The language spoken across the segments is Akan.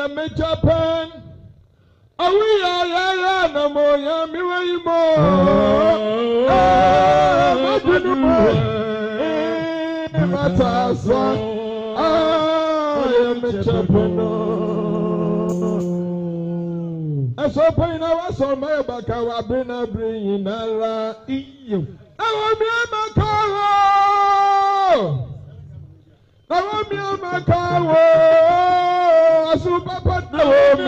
me Japan. We are no more, me way more. Matasa, I am a Japan. I saw Pina was on my back. I will bring a bring in you. I will be a Macao. I will be a Macao. I saw Papa. I will be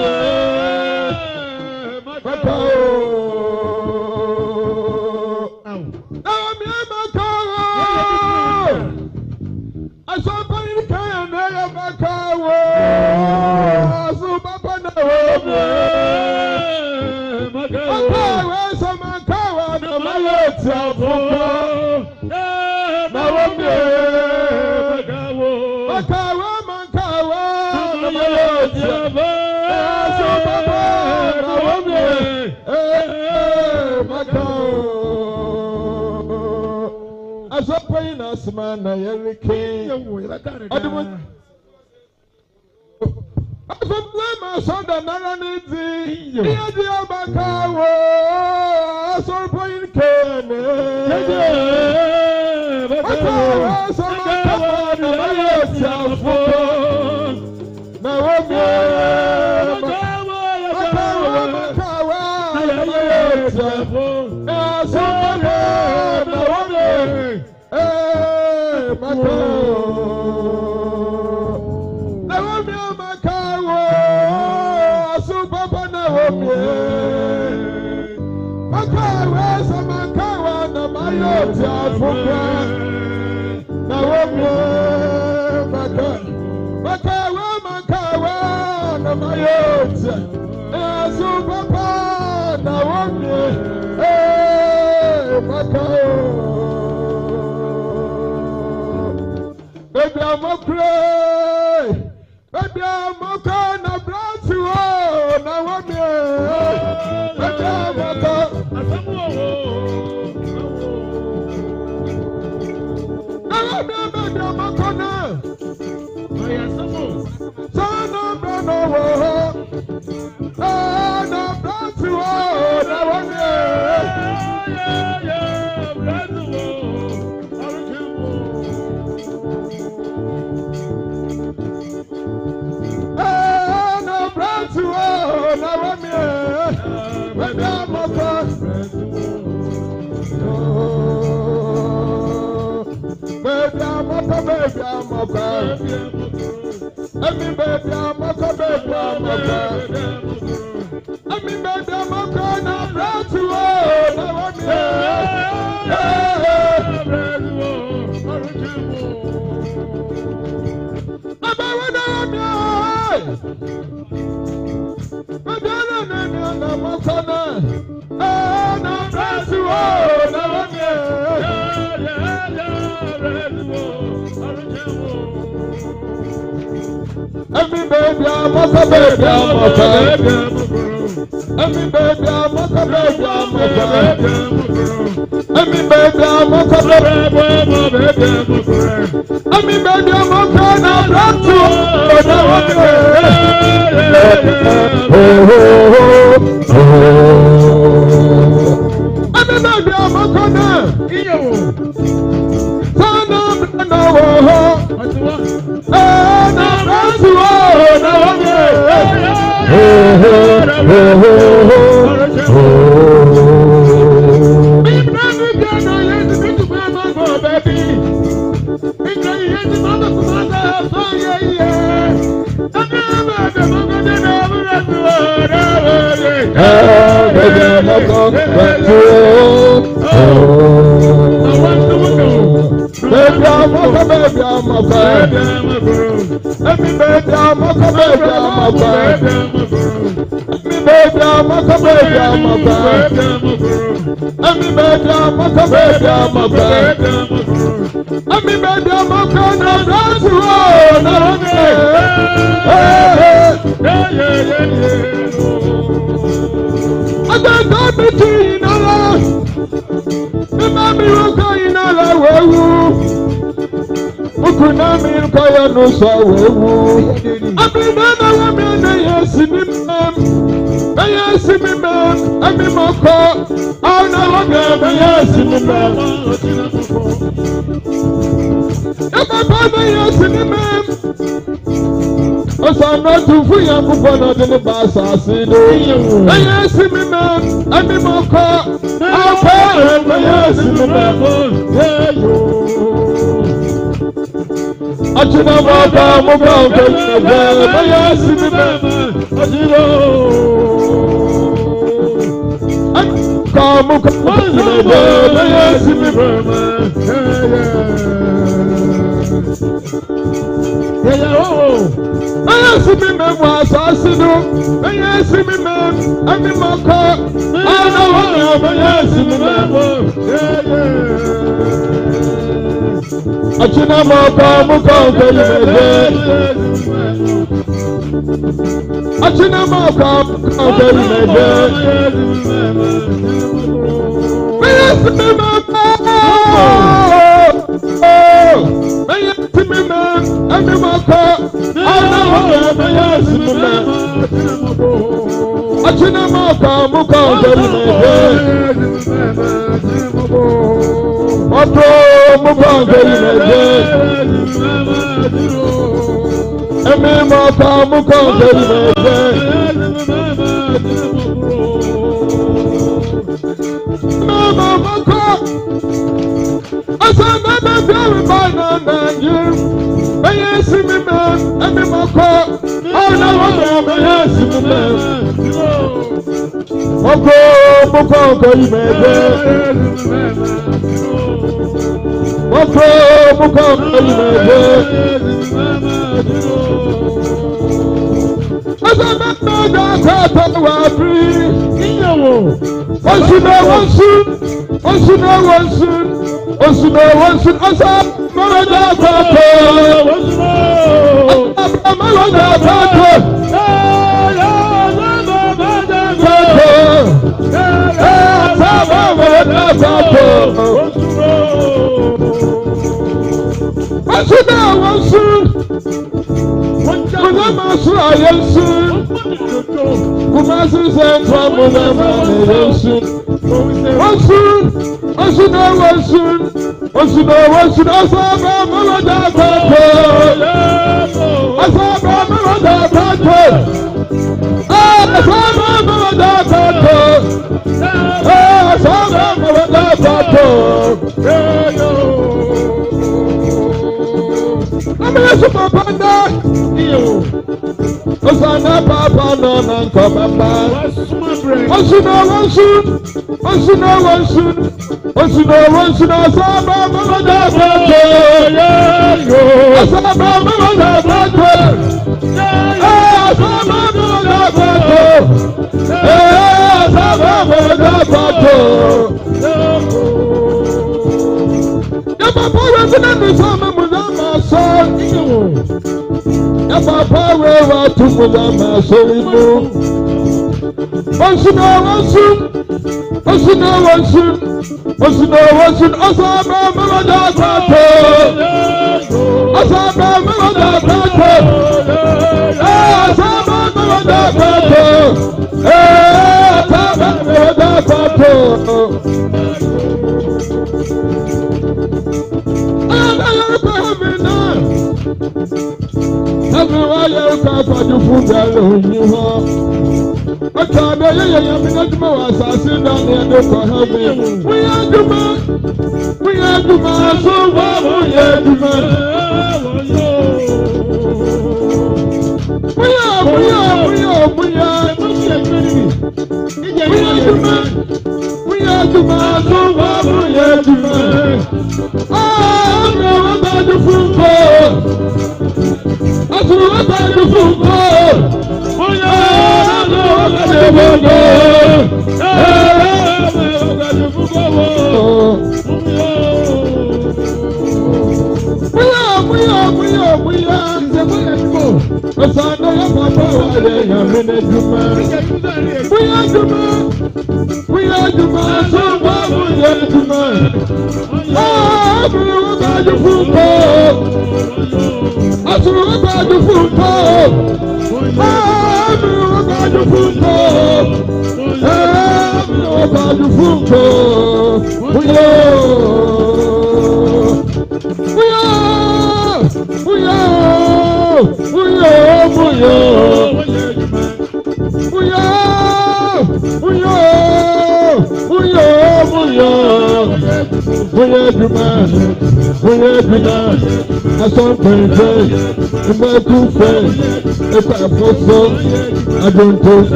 a Macao. I will be a Macao. I saw Pina and I am Macao. I saw Papa. I will be Asumadu, you're king. I my son, the Naranese, India Macao, so point can. Baby, I'm okay. Baby, I'm okay. Now, brought you on. Now, I'm here. Baby, I'm okay. Now, I'm here. Baby, I'm okay now. Son of Brano. Now, brought you on. Now, I'm here. Every baby, I'm a baby, I'm a baby. Every baby, I'm a baby, I'm a baby. Every baby, I'm a baby, every baby, I'm a kind of black too. Every baby, I'm a kind no so we Emi moko, ana wanga mayasi ni mem. Ema baba yasi ni mem. Osana tufu ya kupona dini basa sido. Mayasi ni mem. Emi moko, apa mayasi ni mem. Achina moko muka ukelebe. Mayasi ni mem. Achino. Come, yes, me, yes, me, was Asumadu. Yes, me, I'm in my car. I know, yes, me, I should have more come, I should have more come, yes, me, I'm in my car. I know, yes, me, I should have more come,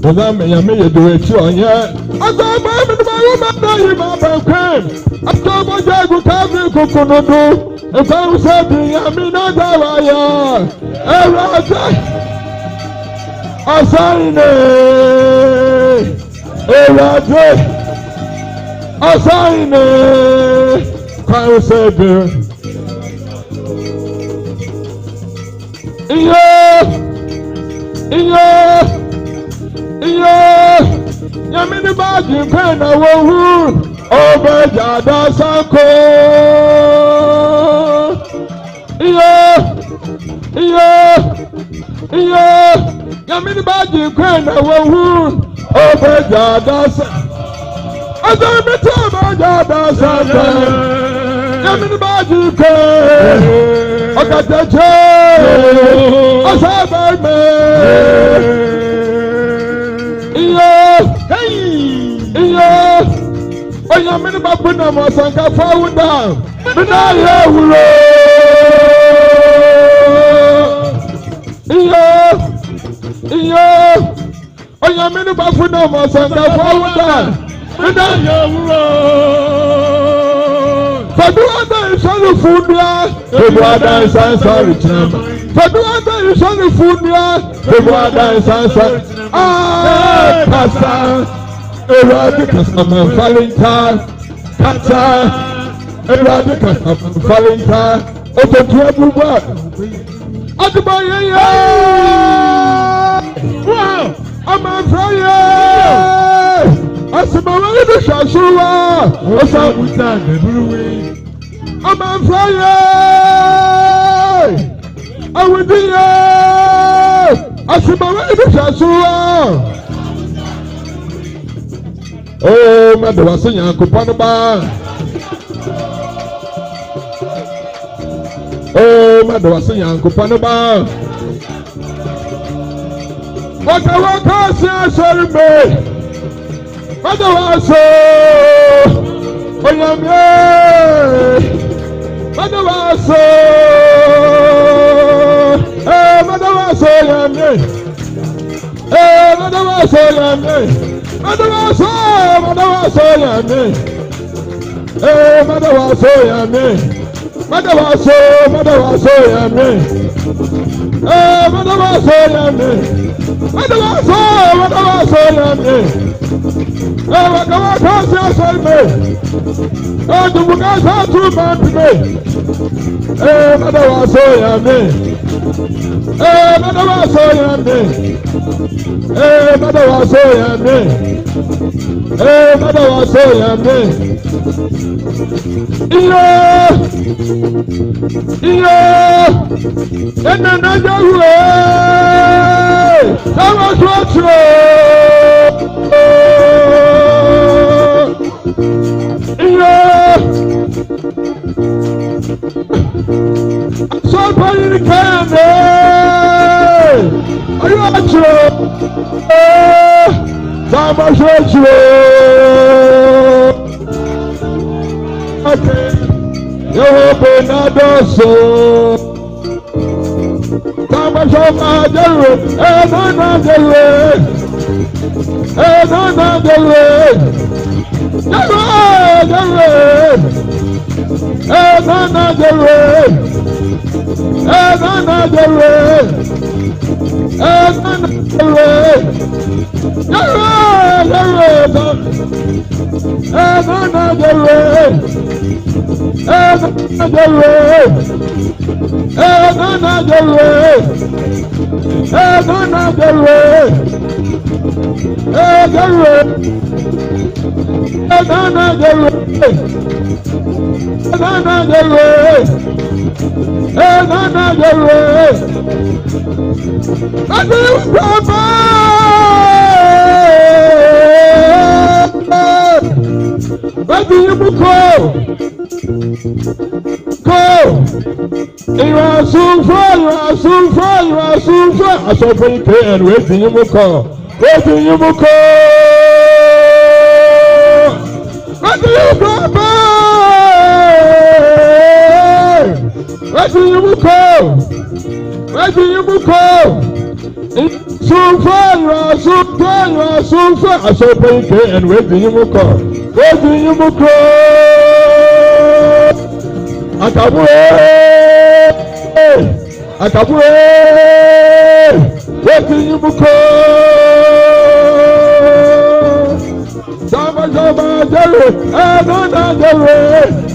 Madame, you may do it, you yeah. I don't mind my woman, you my cream. I told my dad who can't be coconudo. If I was happy, I mean, I die. I sign it. I sign it. Can't say it. Yamini baji pena wohu obeja da sanko. Yamini baji pena wohu obeja da sanko. Azami tama da sanko. Yamini baji pena okateche asabe. Oya mini babu na masanka fawuda mina ye wuro oya mini babu na masanka fawuda mina ye wuro fadu ada isanu fudia ebu ada isan sorry chama fadu ada isanu fudia ebu ada isan sorry kasa Eradicus of Valentine, Kata, Eradicus of Valentine, open to everyone. Wow, I'm on fire. Asumadu Shashua, I'm on fire. I will be Asumadu Shashua. Oh, mother was saying, Kupanaba. Oh, mother was saying, Kupanaba. What I say, sorry, me. Mother was so. Oh, yeah, mother was so. Eh, mother was so, yeah, eh, mother was so, yeah. Madawaso yame. Eh, madawaso yame. Madawaso yame. Eh, madawaso yame. Madawaso yame. Eh, wakawaka salme. Eh, dumugasa tu mantme. Eh, madawaso yame. Eh, madawaso yame. Eh, madawaso yame. Eh, madawaso yame. Ena na jawe. Tawa swatro. Somebody can. Are you actually? Tama swatro. Yehobe na doso. Tama shoma dewe, na dewe, na dewe. Dewe, na dewe, na dewe, You are so far. I saw pretty clear and waiting you will call. Waiting you will call. Waiting you will call. Waiting you will call. I saw pink and wait till you move on. Wait till you move on. Akabwe. Wait till you move on. Zama, Jerry. Another Jerry.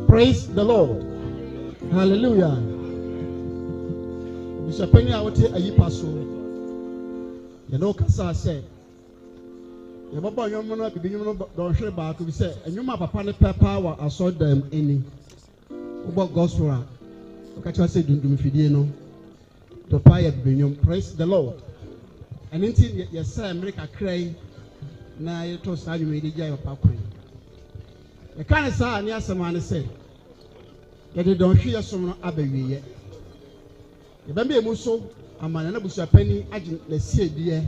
Praise the Lord. Hallelujah. Mr. Penny, I will take a yipaso. You know, Kasa said, "Your papa, your mother, don't share back." We said, "And you, my papa, power, I saw them any." About gospel, catch us said, "Do me fidino." The fire being praise the Lord. And until your son make a cry, now you toss how you made it, your papa. The kind of son, yes, a man said. Yet don't hear some other yet. The baby muso, a man and a bush penny, agent, let's see, dear.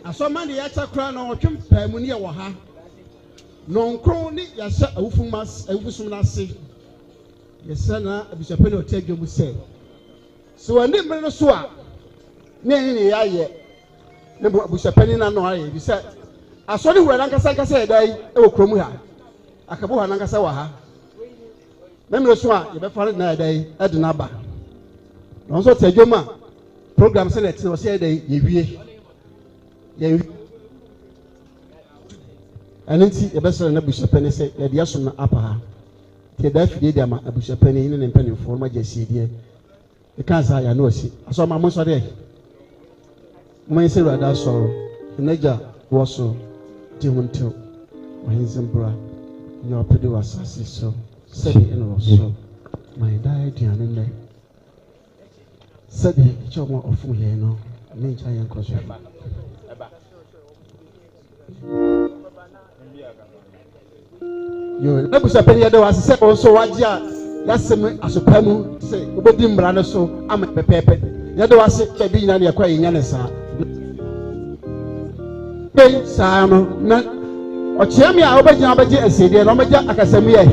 I saw man the actor crown or Kim Pamunia Waha. Non crony, yes, a wufumas, a wufusumna say. Yes, son, a bush penny or take you would say. So I never know swap. Nay, I yet. Never bush penny, no, I said. I saw you when Uncle Sanka said, I, oh, Cromuha. I can go on Uncle Sawaha. Remember, you better find a day at the Naba. Also, tell your man, program Senate was said, and then see a best and a bishop penny said, let the Asumadu upper. Till that did a bishop penny in and penny for my Jessie, dear. The cancer I know, see. I saw my monster there. My sailor, that's all. The Naja was so. Until my Zimbra, your pretty was so. Said so. My diet, and then said the children of Fulano, nature and cause. You never said Penny, there was a second so what that's same as a pemu, say, Ubedim Brana, so I'm a pepe. The other was a being on your quay in Yanasa. Sam, or Chamia, Obaji, and say, dear Omaja, Akasamia.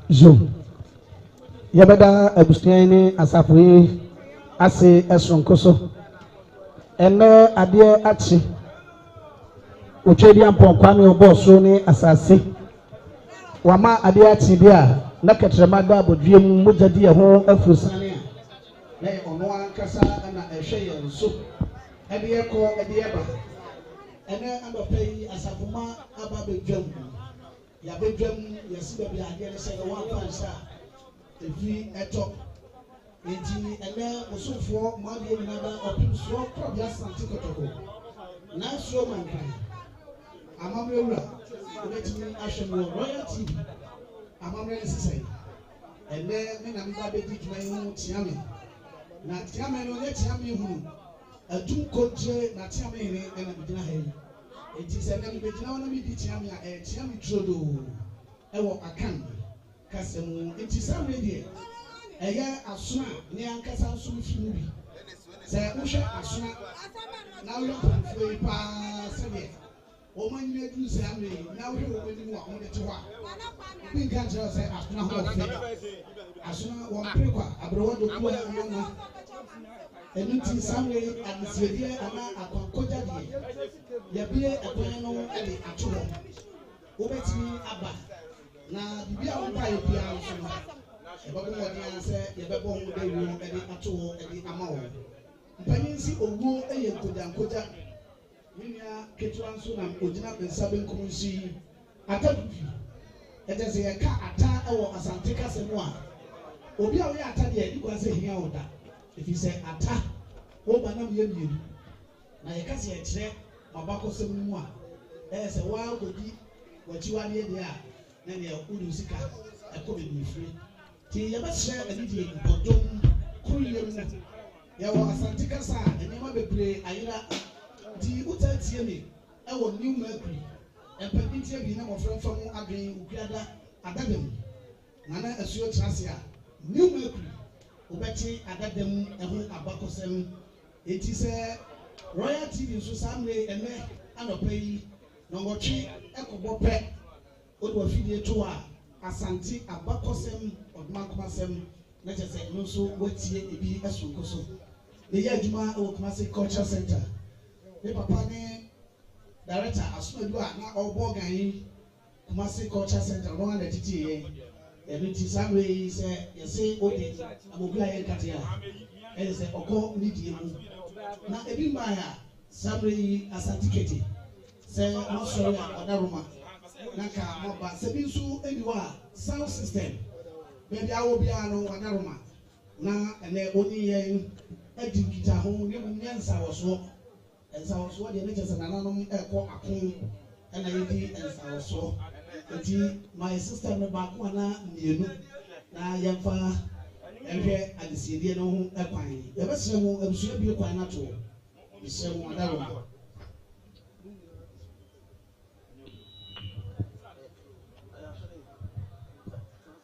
Zoom. Yabada Agustini Asafri Ase Esronkoso. Ene Adie Achi. Uchedi Ampon Kwame Oboso ni Asase. Wama Adie Achi dia na ketrema da abodwie mu mogya di ho afurusane a na ono ankasa na ehwe ye nso ede yekọ ede yeba ene adopai asafuma aba bedwam ya bedwam yesi bebia ade ne se wa pansa efi eto enti ene osofo maade ni nada opimso probia santi kotoko na so mankan amamewura obetimi ahwemo royalty amamewura sisai ene me na mba bedi dwuma yi hu tiame na tiame no ne tiame hu adum kodre na tiame hene ena bidina ha yi enti se na bidina wona mi di tiame a tiame trodo ewo akan kasemu enti sawe die eye asuna ne ankasa nso fi mu bi se uhwe asuna na wo konfo pa sebe o man ne du se ame na wo wo ni mu a wo de te ho a bi nka jira se asuna ho fe asuna wo mprekwa abrowo do ku na enuti samwe amsiedie ama akonkoja die ya bie ekwan no ede atoho wo betimi aba na bibia wo pa ebia nso no ebe ko wodi anse ye bebo ho de wu ede atoho ede ama wo mpanyinsi owu eye nkoja minia ketwa nso na ogina bensabe nkomsi atadufi ede se ye ka ata ewo asante kase mu a obi a wo ya ata de ikwa se hia oda if you say ata wo ba na me mienu na ye kase ye kire mabako sem mu a se wa godi wachiwa ne de a na ne uru sika ekobe ni free ti ye ba share adidi bodom kuye mu ya wo asante kasa enema bebre ayira di utatie me e wo new mercury empedintie bi na mo fremfa mu adwen ukuada adadam na asuo trase a new mercury obeti adadam ehu abakosem eti se royal tv so samre eme anopai no ngotwe ekobo pe odo afidie to a asante abakosem odmakomasem na chese no so watie ebi esunkoso ne ya adwuma o Kumasi culture center ne papa ne director Asumadu a na obogan yi Kumasi culture center no na titi ye ebi ti samre se yese odi amogula ye katia se oko ni die mu na ebi mbaya samre asantiketi se no so ya odaruma na ka moba se bi nso eniwa sound system bebi awo bia no odaruma na ene oni ye edi kita ho ne mu nyansa woso ensawoso de ne chese nananom eko akon ena yedi ensawoso eti my sister no ba ko na mienu na yemfa ehwe adisiedie no ho ekwan ye besere mu abusua bi ekwan na to besere mu adaro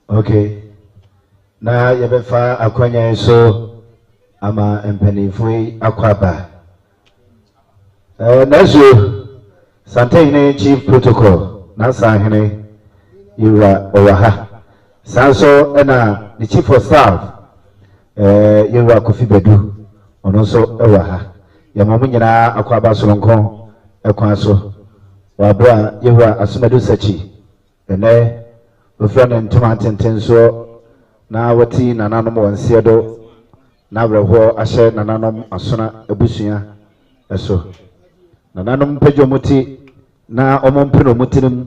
okay na yebefa akwanya so ama empanifui akwaba nazo santene chief protocol na sahene yura owaha sanso ena the chief of staff yura Kofi Bedu ono so owaha yamamu nyina akwaba soronko ekwan so wabra yura Asumadu Sakyi ene ofrane ntoma tenten so na wati nananom wonsiedo na breho ahye nananom asona ebusua eso nananom pejomuti na omompeno mutinim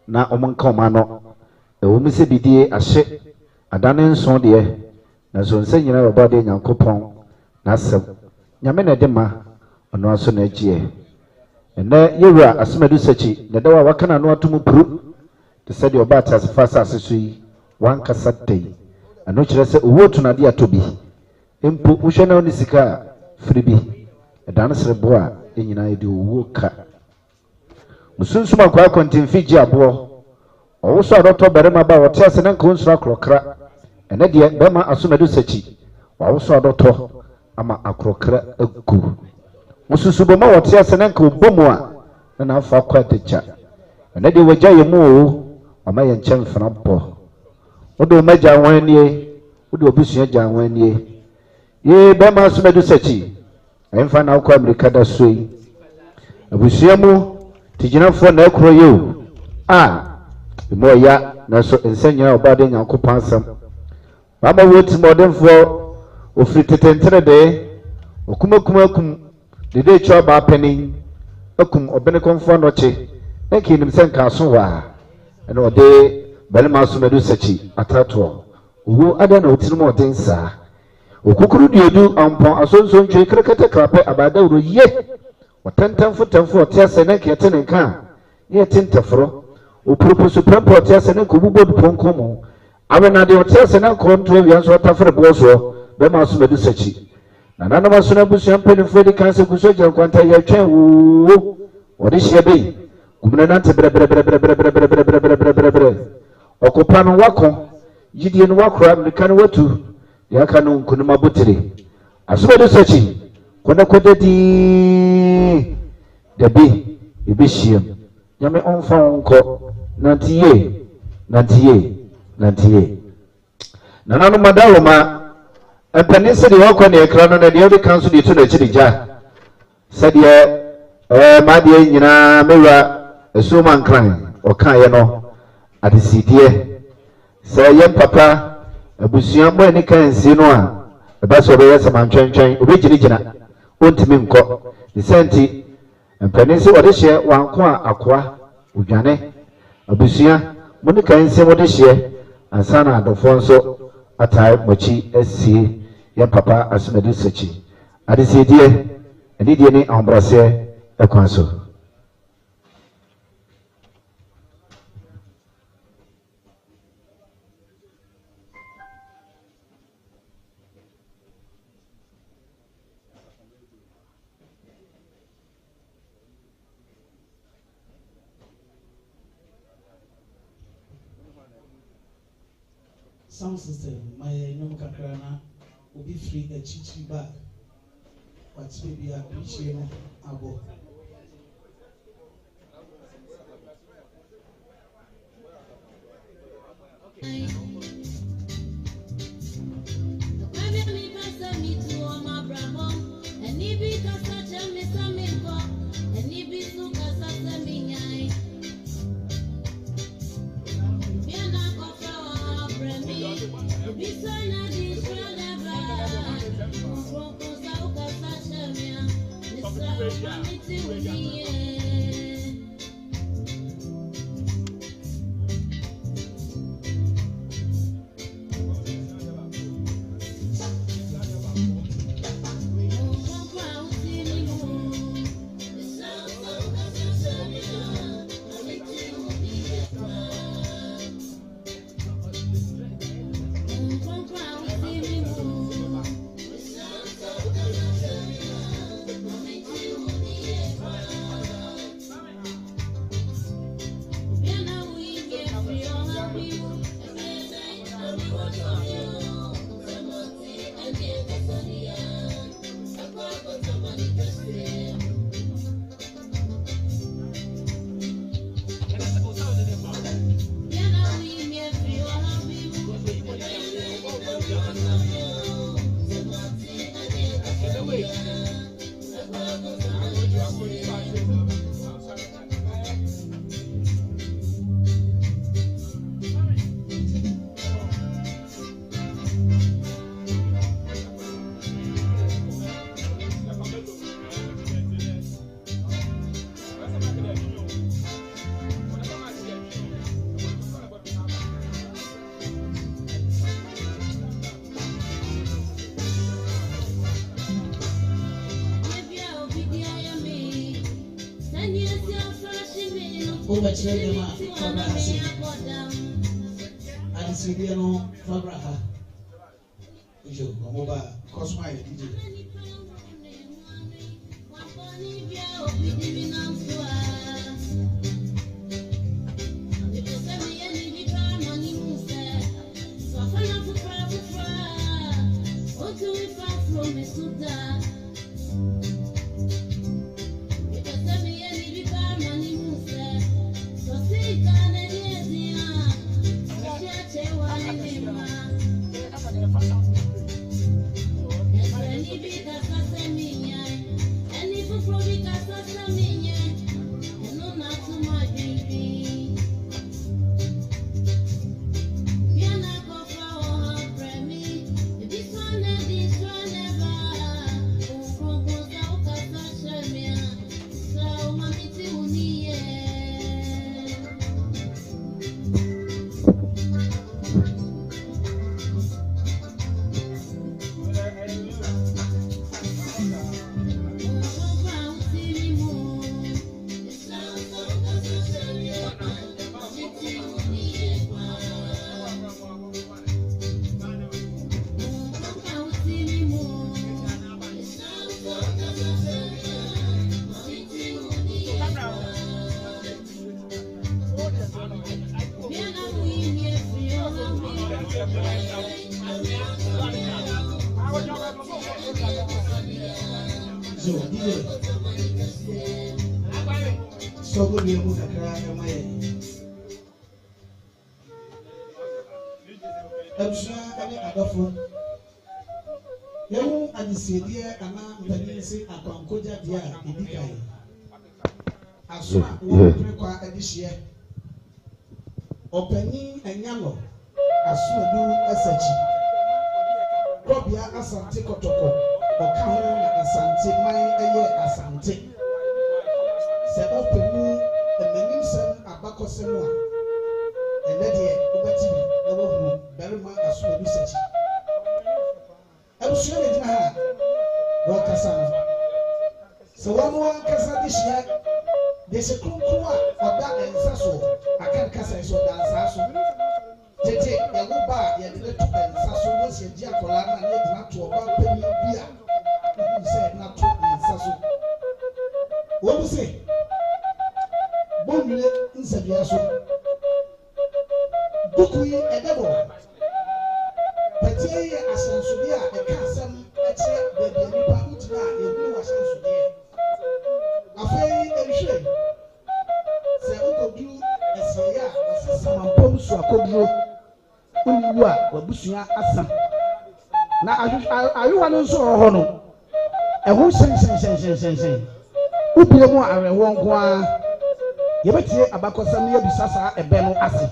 na omonka omano ewumse bidie ahye adane nso de na so nse nyina obade nyankopon na asem nyame na de ma ono aso na agie ene yewura Asumadu Sakyi ne dawa wakana no atomu puru te se de obata asfasa asesui wankasa dei ano kire se owo tunade atobi empo uhwe na oni sika fribi edane serebo a enyina ede owo ka musunsuma kwa kontinfiji abo owo so adoto berema ba wote ase na nko nsura krokra ene de bema Asumadu Sakyi wa wo so adoto ama akrokra agu mususubo ma wote ase na nko bomu a na afa kwa techa ene de wagya yemu o ama ye nkyem franpo odo maja wanie odo obusua ja wanie ye bema Asumadu Sakyi emfa na kwa Amerika da soi abusua mu tijinafo na ekro ye a mo ya na so ensenya obade nyankopon asem mama woti modemfo ofri tetentere de okumakum de cho ba panin akum obene konfo noche eki nim senka so wa ene ode belema Asumadu Sakyi atato wo ada na otinmo odensa okukuru diodu ampon asonso ntwe krekete krape abada wuro ye watantanfo otiase na kete nenka ye tintafro oproposu prempo otiase na kobubodu ponkomo abena de otiase na kontro wianso tafre boso belema Asumadu Sakyi na nanama suna busu ampenfo de kanse kuso jankwanta ye twen wo ode hye bei gumna nante bre okopa no wako yidie no wakora mekano watu yaka no nkunuma botire Asumadu Sakyi kona kodadi dabi ebehiem nyame onfa onko nantiye nanano madawoma empanise de wako ne ekra no na de obi kanso de to na chirija sade maade nyina mewa esuma nkran okan ye no adesidie se yem papa abusuan mo ni kan si no a eba so be yesama ntwentwen obegirigina ontimi nko de senti empanisi ode hye wanko akoa odwane abusuan mo ni kan si mo de hye ansana adofo nso atai mochi asie yem papa Asumadu Sakyi adesidie anidie ni ambrase ekwanso sound system my nyom kakra na obi free a chichi bag but baby appreciate no abo over children from and see no Fabraha. You go over Cosmo DJ. So, so good you move a way. I'm sure I got food. You and the city, and now the say a concoja dear in the guy. Asumadu this year. Opening and Nyanor, Asumadu Sakyi. Probia Asante Kotoko, or Kahuna Asante, my Asante. Se open and the new son Abakosemwa. And let it Obati, Ewo, Berma Asumadu Sakyi. I'm sure it had Wakasama. So one Kasa this year. There's a Kunkua or that and Sasso. I can't Kasa so dance Sasso. Tete, Yaguba, Yadlet and Sasso was a Giacolana and yet not to about penny beer. You said not to and Sasso. What do you say? Bonne in Sabiaso. Bukui and Devil. Petit Asansudia, a castle, a chair, the Nipamutina, you know Asansudia. Afei enhwe se ukodu eseya osesa mampom so akoduro oniwu a wabusua asa na ayuwa no nso ho no eho shen ubie mu arewo nko a yebetie abakosam ye bisasa ebe no ase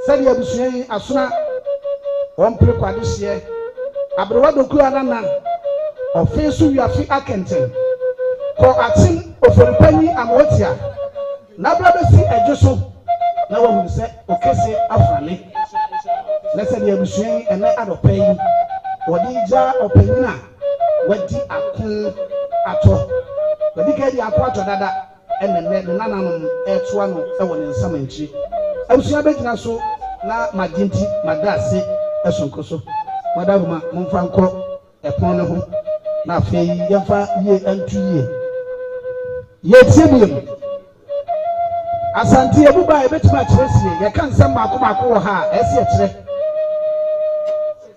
sari abusua yi asona ompre kwade hye abrewa doku anana ofesu wiafi akenten ko atin ofurpani amotia na bra besi ejuso na wahu se okese afane na se de abusuen ene adopai wodi ja opanina wadi akon ato wadi ka di akon ato dada ene ne nananom etoa no e woni nsamanchi abusua begina so na madinti madase esonkoso madaguma momfa nko epon ne ho na afei yemfa ye antu ye yetibim asante ebuba ebetima kyerɛsie ye kan nsɛm maako wɔ ha ɛsi ɛkyerɛ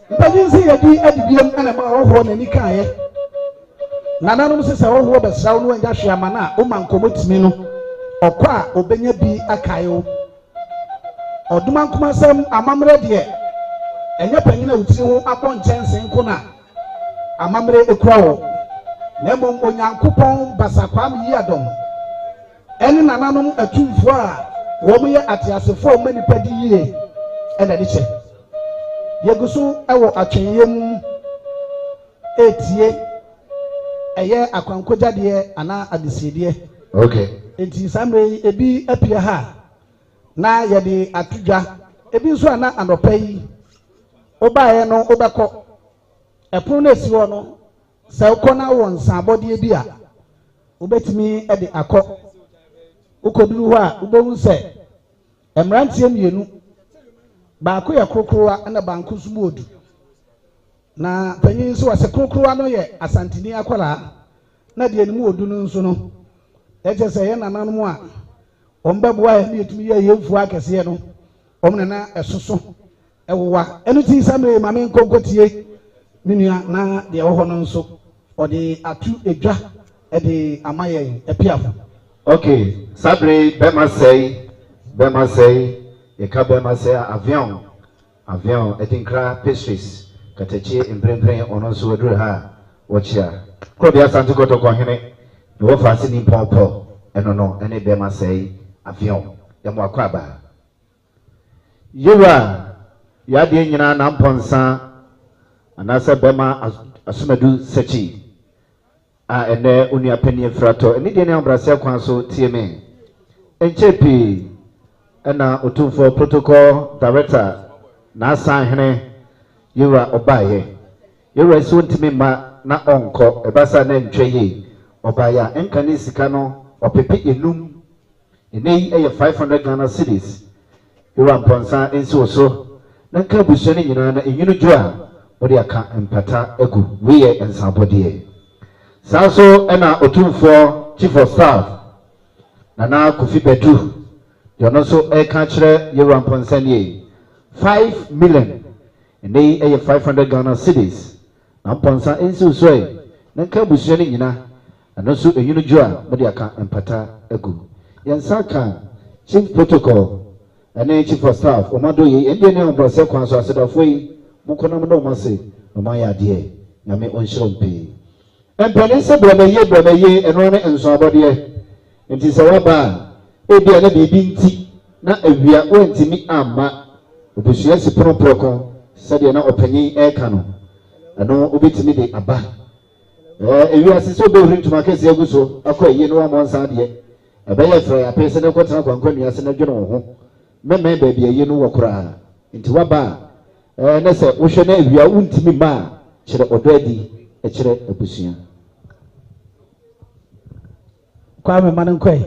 mpanyinsi yɛdi adibiem ɛna ma ɔhɔ n'ani kaayɛ nananom sɛ ɔhɔ bɛsraw no anya hwe ama na ɔma nkɔmɔtimi no ɔkɔ a ɔbɛnya bi akaew ɔdoma nkomasɛm amammerɛ deɛ ɛnyɛ panyin a wotiri ho abɔ nkyɛnse nko na amammerɛ ekura wɔ na mmom onyankopɔn basakwam yi adom ɛne nananom atumfo a wɔn yɛ atiasefo a wɔn nipa di yie ɛna de kyɛ yɛgu so ɛwɔ atwenyɛ mu etie ɛyɛ akwankogyadeɛ anaa adesiedeɛ okay enti samre ebi apia ha na yɛde atudwa ebi nso ana anɔpa yi ɔbaeɛ no ɔbɛkɔ ɛpono no esi hɔ no sɛ ukɔ na wɔ nsabɔdeɛ bi a wobɛtumi de akɔ ukɔduru hɔ a wobɛhu sɛ mmeranteɛ mmienu baako yɛ krokrowa ɛna baako nso mu odu na panyin nso wɔsɛ krokrowa no yɛ asantini akwaraa na deɛ ne mu odu no nso no ɛkyɛ sɛ yɛ nananom a wɔn bɛboa yɛ ne yɛtumi yɛ yɛmfuo akɛseɛ no wɔn nana ɛsoso ɛwowa ɛno ti sɛ mmere maame nkɔnkɔtie ne nua na deɛ ɛwɔ hɔ no nso ɔde atu edwa ɛde ama yɛn ɛpiafo. okay sabre bɛma sɛi yɛka bɛma sɛi avion ɛde nkra pastries katakye mprempren ɔno nso waduru ha wɔkyia kurɔde asante kɔtɔkɔ hene na wɔfa ase ni mpɔmpɔ ɛno no ɛne bɛma sɛi avion yɛmo akɔ aba yewa yadeɛ nyinaa na mpɔnsa anasa bɛma Asumadu Sakyi a ene onua pani frato eni de ne ambrase kwan so tie me enchepi ena otumfo protocol director na asan hene yura obaye yura so ntimi ma na onko ebasa na ntweye obaya enka ne sika no opepe enum enei eye 500 Ghana cedis yura mponsa enso so na ka buso ne nyina na enyunu jo a odi aka empata egu wiye ensabodie sanso ena otumfo chief of staff Nana Kofi Bedu yono so e ka kire yewamponsa nie 5 million. And they are 500 Ghana cedis. Namponsa ensu soe. Nanka busuani nyina. And also a unijua mediaka empata egu. Yansaka chief protocol. And then chief of staff. Omado ye Indian on Brase Kwanso said of way. Mukona no mase. No maya dear. Yame on shompe. And Panessa Bramaye and Rona and Sabadier. It is a waba. Ebi ana binti na awia ontimi amma. Obusuya si proko. Sadia na opanyin eka no. Ano obetimi de aba. Ewia se so be huri ntuma kese aguso akwa ye no amonsa de. Ebeye fra ya pese ne kwotena kwankwanua se na dwene wo ho. Meme ba bia ye no wokora. Nti waba na se wo hwe na ewia ontimi ma kire odadi e kire abusuya. Kwa me mankwe.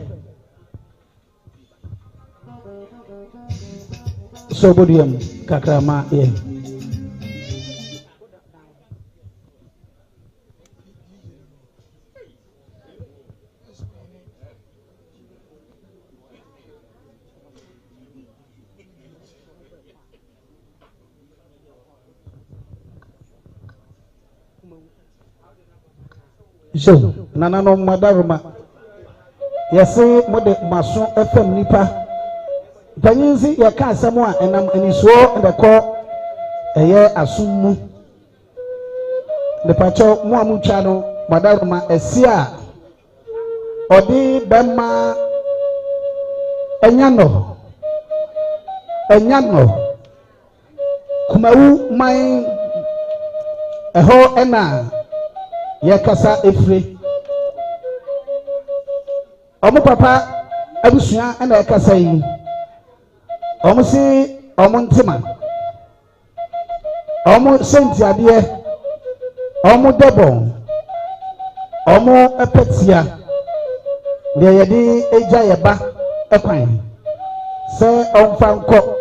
So bodium kakrama ye. So nana no madaruma yesi mode maso FM nipa panyinzi ya ka asemo a enam enisuo ndekọ eye asummu depacho mu amutwa no madaruma esi a odi bema Nyanor kumawu man eho ena yakasa efre omo papa abusua ena yakasa yi omo si omo ntima omo senti ade omo debo omo epetia de yedi eja yeba ekwan se omfa nko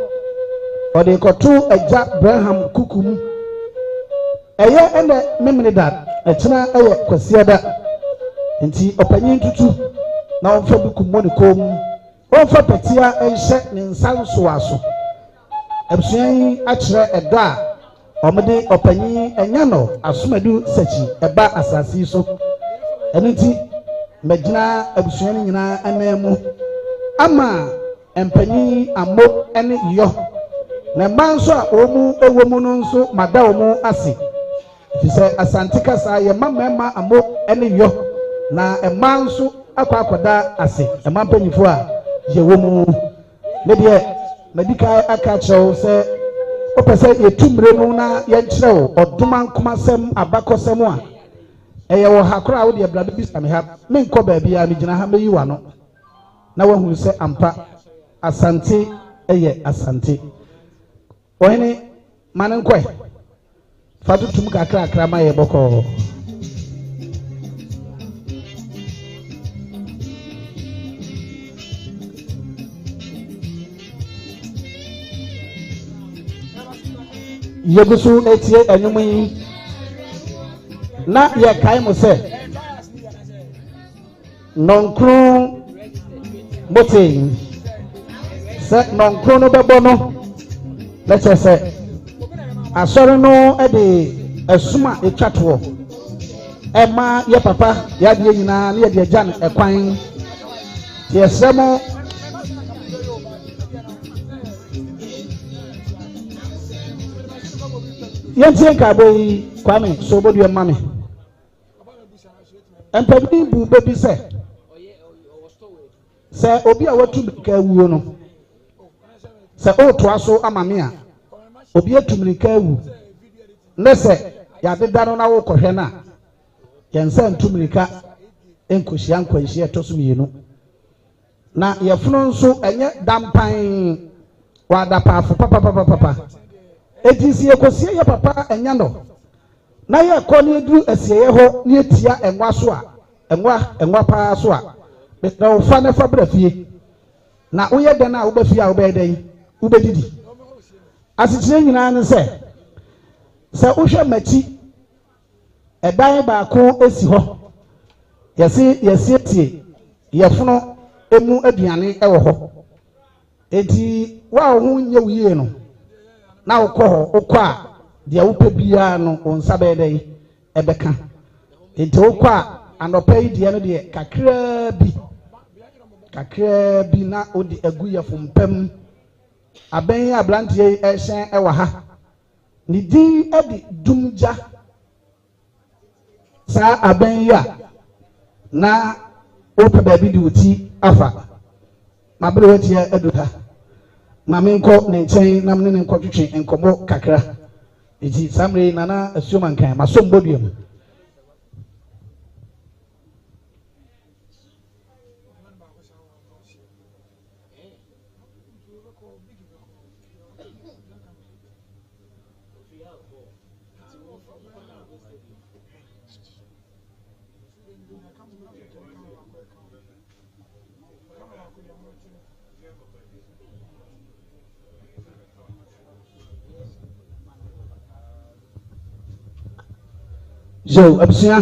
ode kotu eja Abraham kukum eye ene memne dat echina eye kwasiada nti opanyin tutu na onfa bukum ne kom onfa petia enhye ne nsanso aso absuan akire eda omede opanyin Nyanor Asumadu Sakyi eba asasi so eniti magina absuan nyina anemu ama empanyin amo ene yo na manso a omu ewomu no nso mada omu ase fise asantika sa ye mamema amo ene yo na emanso akwakoda ase emampanyifo a ye womu ne de medika aka chew se opese yetumre no na ye nkyerɛw oduma nkomasem abakosem a eye wo hakora wo de brado bi same ha menkɔ baabi a megyina ha meyi wa no na wahu se ampa asante eye asante ohene manenkɔ fatutum kakra ma ye boko yegusu etie anyumu yi na ye kai mo se nonkru bote se nonkru no bebo no let's say asori no e de esuma etwato ema ye papa ya de nyina na ye de agya ekwan ye semo yentie ka boy kwame so bodu mame empedi bu bebi se obi a watu ka wuo no se o to aso amame a obi atumrika wu ne se ya deda no na wo kohwe na yensa ntumrika enkohia nkwanhia toso mienu na yefuno nso enye dampan wada paafo papa etisi ekosie ye papa Nyanor na ye kɔ ne edu asieye ho ne etia enwa so a enwa paa so a na ofa ne fa brafie na woyɛ den a wobafie a wobɛyɛ den wobɛdidi asikyire nyina ne sɛ wohwɛ machi ɛdan baako esi hɔ yɛsi tie yɛfono emu aduane ɛwɔ hɔ enti wa ho nyɛ wiye no na ukɔ a dia wopɛ bia no onsa bɛ dɛ ebeka enti ukɔ a anɔpɛ yi dia no de kakra bi na odi agu yɛ fompam abɛn abrantie ɛhyɛn ɛwɔ ha ne din edi dumgya saa abɛn yi a na wopɛ baabi de wuti afa ma bere wetie eduta ma me nkɔ ne nkyɛn na me ne nkɔ twetwe nkɔmɔ kakra eti samre nana asuoma nkan ma som boduam Joe abusua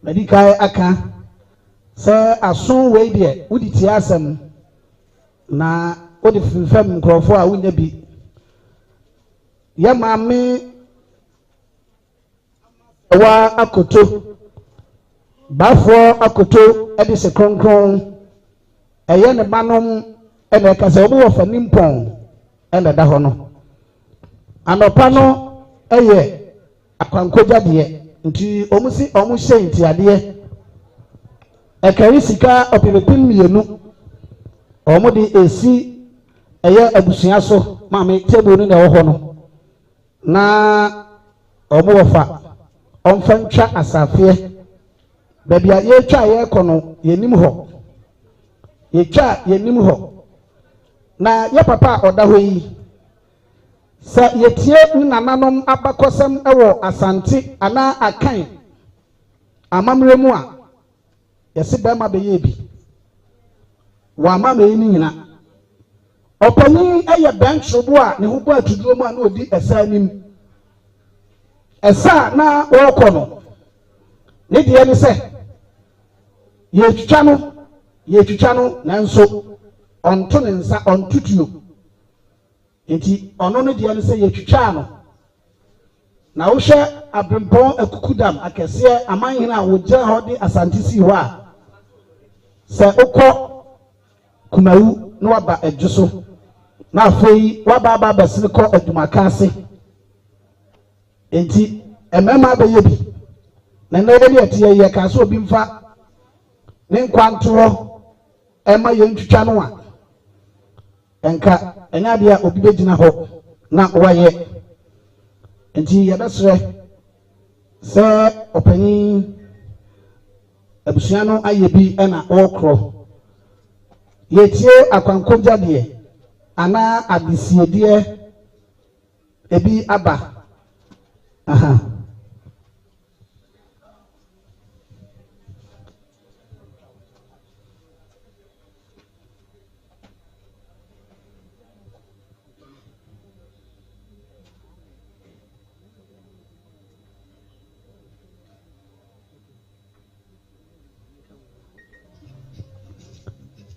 medikai aka sɛ aso wei deɛ wodi tie asɛm na wodi fifam nkurɔfo a wonya bi ya maame wa akoto bafoɔ akoto ɛde se kronkron ɛyɛ ne banom ɛna ɛka sɛ ɔmo wɔ fa nimpɔn ɛna da hɔ no anɔpa no ɛyɛ akwankogya deɛ nti ɔmo si ɔmo hyɛ ntiadeɛ ɛkari sika ɔpepepem mmienu ɔmo de esi ɛyɛ abusua so maame table no na ɛwɔ hɔ no na ɔmo wɔ fa ɔmfa ntwa asafeɛ baabi a yɛtwa yɛkɔ no yɛnim hɔ na yɛ papa a ɔda hɔ yi sɛ yɛtie ne nananom abakɔsɛm ɛwɔ asante anaa akan amammerɛ mu a yɛse bɛrima bɛyɛ bi wɔ amammerɛ ni nyina ɔpanyin ɛyɛ bɛnkyerɛbo a ne ho bɔ atuduro mu a na ɔdi ɛsa anim ɛsa na wɔrekɔ no ne deɛ ne sɛ yɛtwitwa no nanso ɔnto ne nsa ɔntutuo enti ɔno no deɛ ne sɛ yɛtwitwa no na wohwɛ abrempɔn akukudam akɛseɛ amanhene a wogyina hɔ de asante si hɔ a sɛ wokɔ kumawu na waba adwo so na afei waba bɛsene kɔ adwumaka ase enti mmarima abɛyɛ bi na nnɛ yɛde ɛteɛ yɛ kaa sɛ obi mfa ne nkwantorɔ ɛma yɛntwitwa no a ɛnka ɛnyɛ adeɛ a obi bɛgyina hɔ na wɔyɛ nti yɛbɛsrɛ sɛ ɔpanyin abusua no ayɛ bi ɛna ɔrekorɔ yɛtie akwankogya deɛ anaa adesiedeɛ ebi aba aha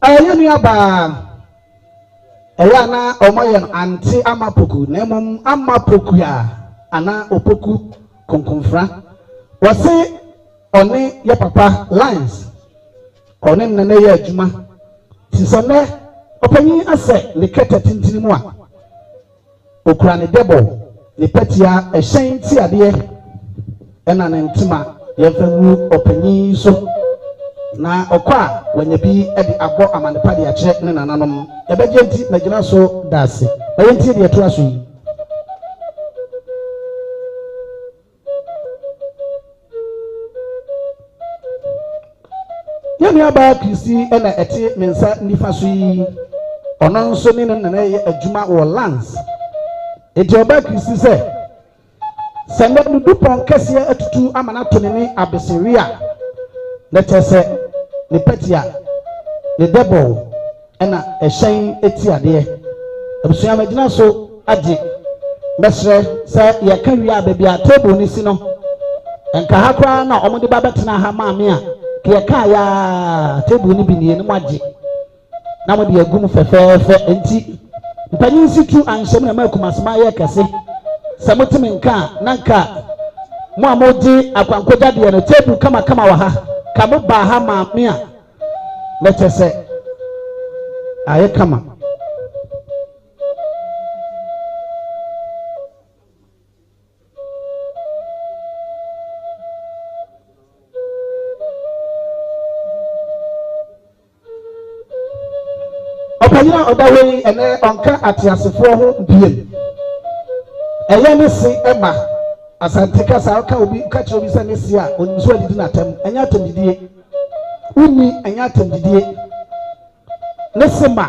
ayɛnu aba ɛyɛ na ɔmɔyɛ ante amapoku na mmom amapoku a ana opoku konkonfra wɔse ɔne yɛ papa lines ɔne nnane yɛ adwuma ti sɛ nnɛ ɔpanyin asɛ ne kɛtɛ tentene mu a okura ne dɛbɔ ne pɛtia ɛhyɛn ti adeɛ ɛna ne ntema yɛmfa ngu ɔpanyin so na ɔkɔ a wanya bi de abɔ amanepa de akyerɛ ne nananom yɛbɛgye nti na gyina so da ase ɛyɛ nti deɛ ɛtoa so yi yɛnua baa Kristi ɛna ɛte ne nsa nifa so yi ɔno nso ne no nana yɛ adwuma wɔ lands enti ɔbaa Kristi sɛ nnɛ dudu pɔn kɛseɛ atutu ama no ato ne ne abesiri a na kyerɛ sɛ ne pɛtia ne dɛbɔ ɛna ɛhyɛn eti adeɛ abusua magyina so agye mɛsrɛ sɛ yɛka wie a baabi a table ne si no nka ha koraa na ɔmo de ba bɛtena ha maame a yɛka ya table ne bi ne yɛnim agye na mo de agum fɛfɛɛfɛ enti mpanyin situ anhyem na makumasma ye kese samotime nka nanka mo amodi akwankoja de no tebu kama wa ha ka mo ba ha ma me a letese aye kama opanyina odawe ene onka atiasefo ho biem eye ne si ema asantika sa ka obi ka kire obi sa ne si a onimso adidi na tam enya atamdidie uni enya atamdidie ne sema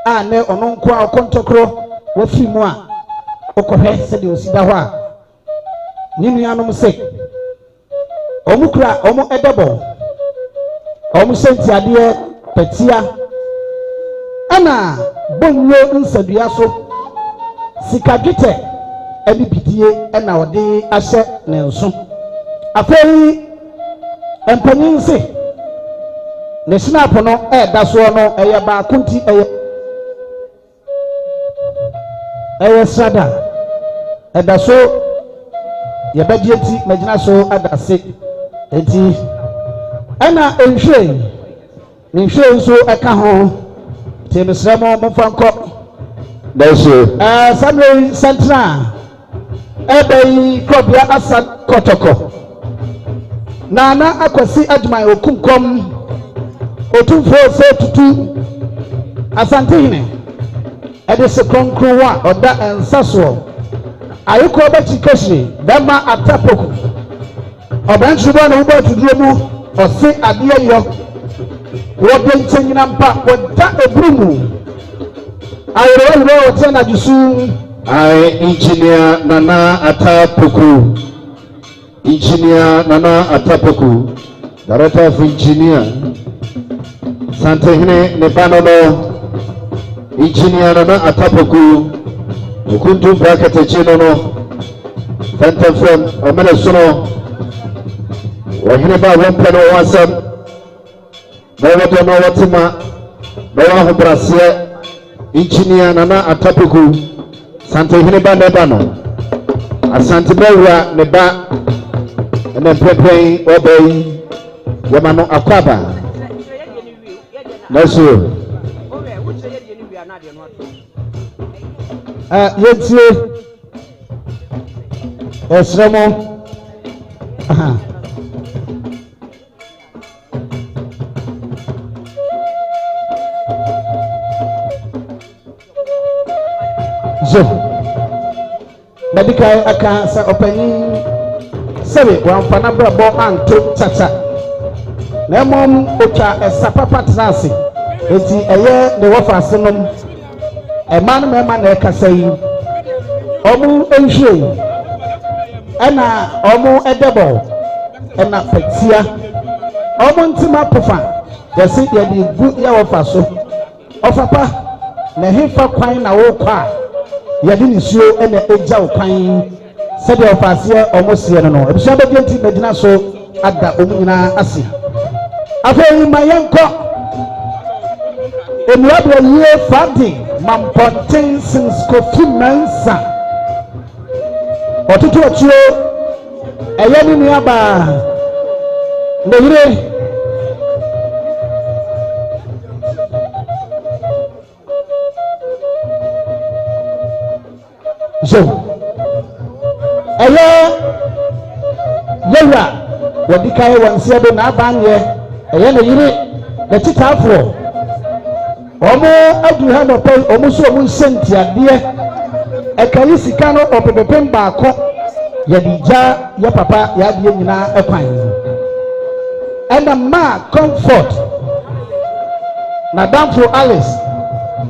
a ne ono nko a okontokro wa fi mu a okohwe se de osida ho a ni nuanom se omukura omu edebo omu senti ade petia ana bonyo nsadua so sikagite ani bidie ana ode ahye ne nso afei empanyin se ne snap no da so no eye ba kunti eye sada da so ye badie ti magina so adase enti ana enhwe nso aka ho Temisremo Mufanko. That's you. Samuel Central. Ebe Kobia Asa Kotoko. Nana akwasi adwuma okunkom. Otumfo se tutu. Asantehine. Ede se konkrowa oda ensaso. Ayiko obati kashiri dama atapoku. Obanchuba na uba tudremu ose adie yo. Wode nchenyina mpa wada ebrumu ayero wote na jusu engineer Nana Atapoku director of engineer Santehine Nebanono engineer Nana Atapoku okuntu bracket chino no fentafem omene sono wahine ba wompeno wasam Bawa no watima bawa ho brasie engineer Nana Atapoku Santehine ba neba no asante bawa ne ba ene pepen obey yama no akwaba naso yetie esremo aha zo medical aka sa opani sebe wamfana brabo anto chacha na mom otwa esapapa trase enti eye de wofa asenom ema no mema na ekasa yi omu enhwe ana omu edebo ena petia omu ntima pofa yesi ye di gu ya wofa so ofapa na hefa kwan na wo kwa yadi nisuo ena eja okwan sede ofase omosie no ebisa bedienti medina so ada omunyina ase afei mayenko emuabro ye fadi mamponten since kofi mensa otutu otuo eyeni ni aba nehire so yewa wodi kai wanse do na abanye eye na yire na titafo omo adu ha no pe omo so omo senti ade ekari sika no opepepem baako ya dija ya papa ya de nyina ekwan ena ma comfort na damfo Alice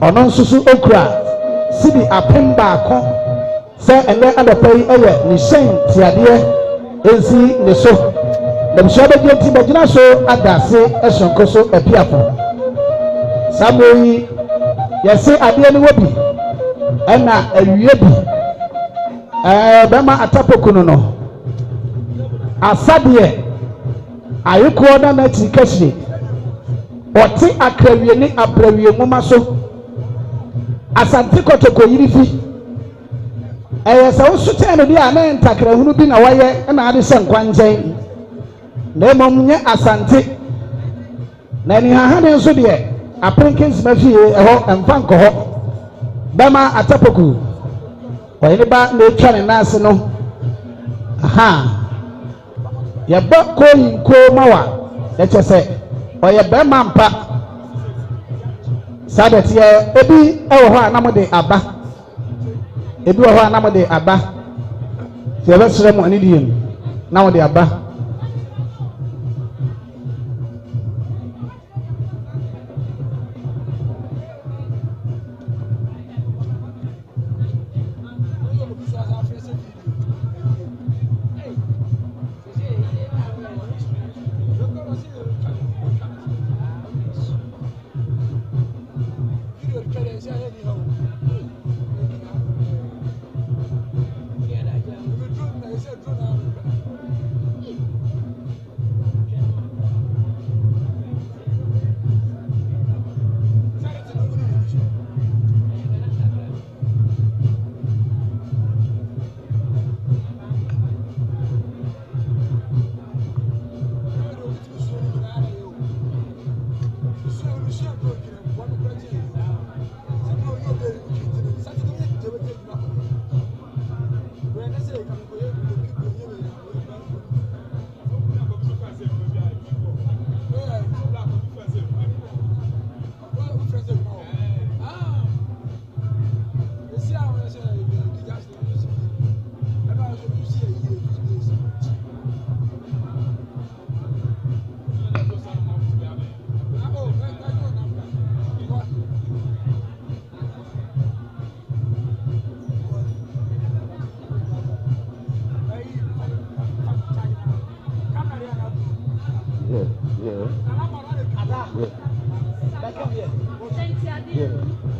ono nsusu okura sibi apem baako se ene adapai eye ni senti ade ezi ne so na bishobe genti bagina so adase esonko so epiafo samoyi yesi ade ni wobi ena awie bi bema Atapoku no asade ayiko na na tikashire oti akrawie ni abrawie moma so asante kotoko yirifi sɛ wosokyɛn no deɛ a na ntakrahunu bi na wɔyɛ na ade sɛ nkwankyɛn na mmom nyɛ asante na anihahane nso deɛ apenkinsima fie ɛhɔ mfa nkɔ hɔ bɛma atapoku ɔyɛ ne ba na etwa ne nan ase no yɛbɔ kooyinko ma wa yɛkyɛ sɛ ɔyɛ bɛrima mpa saa dɛteɛ ebi ɛwɔ hɔ a na mo de aba ebi wɔ hɔ a na mo de aba sɛ yɛbɛsrɛ mo anidie mu na mo de aba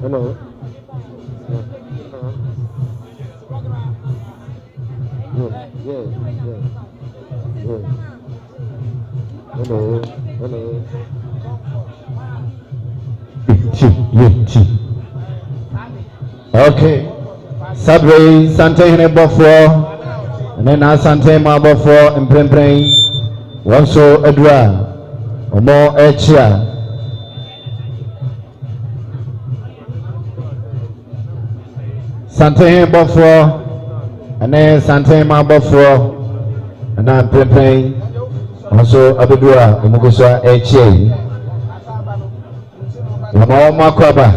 Hello. Hello. Okay. Sabre Sante hene bofo. Nena Sante ma bofo mprempren. Wonso edua. Omo echia. Sante bofo. Ane Sante ma bofo. Na mprempren. Wonso abedua omugoso echia. Wama makwaba.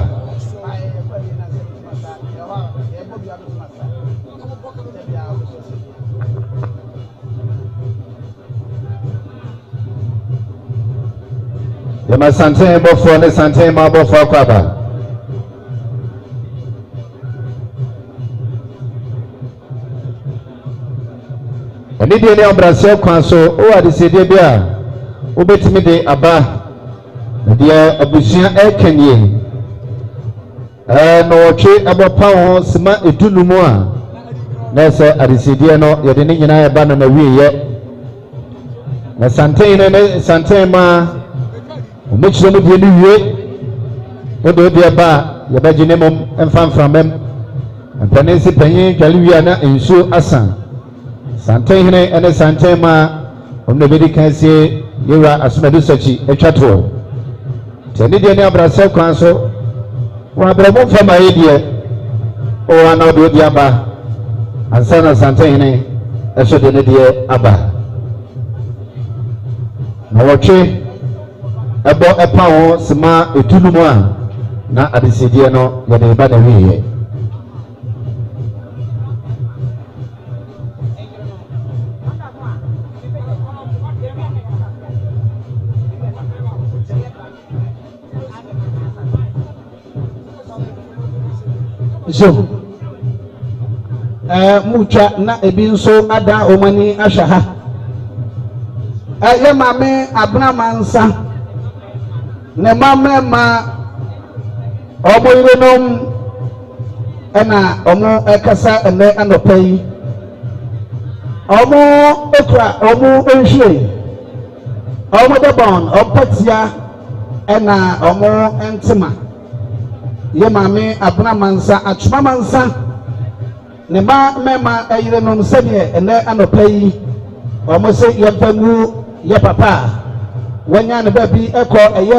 Yama Sante bofo ne Sante ma bofo akwaba. Oni de ne obrase kwan so o adisede bia obetimi de aba dia abusia ekanie no otwe abopa ho sima edunumu a na se adisede no yede ne nyina eba no na wiye na Sante ne Sante ma o mechiro mu de ne wie o do de ba ye ba gine mom emfamframem empanensi panyin twale wi na ensu asan Sante hene ene Sante ma omne bedi kansie yewa Asumadu Sakyi etwato tani de ne abrase kwan so wa abramo fama yedie o ana do di aba ansana Sante hene eso de ne die aba na wotwe ebo epa ho sima etunumu a na adesedie no ye de ba na wiye so mucha na ebi nso ada omani ahwa ha ye mame abna mansa ne mame ma omoyirenom ena omo ekasa ene anopai omo okra omo enhwe omo debon opatia ena omo entima ye maame abuna mansa atuma mansa ne ba mema ayire nom sɛdeɛ ɛnɛ anɔpa yi ɔmo sɛ yɛmpa mu yɛ papa wanya ne ba bi ɛkɔ ɛyɛ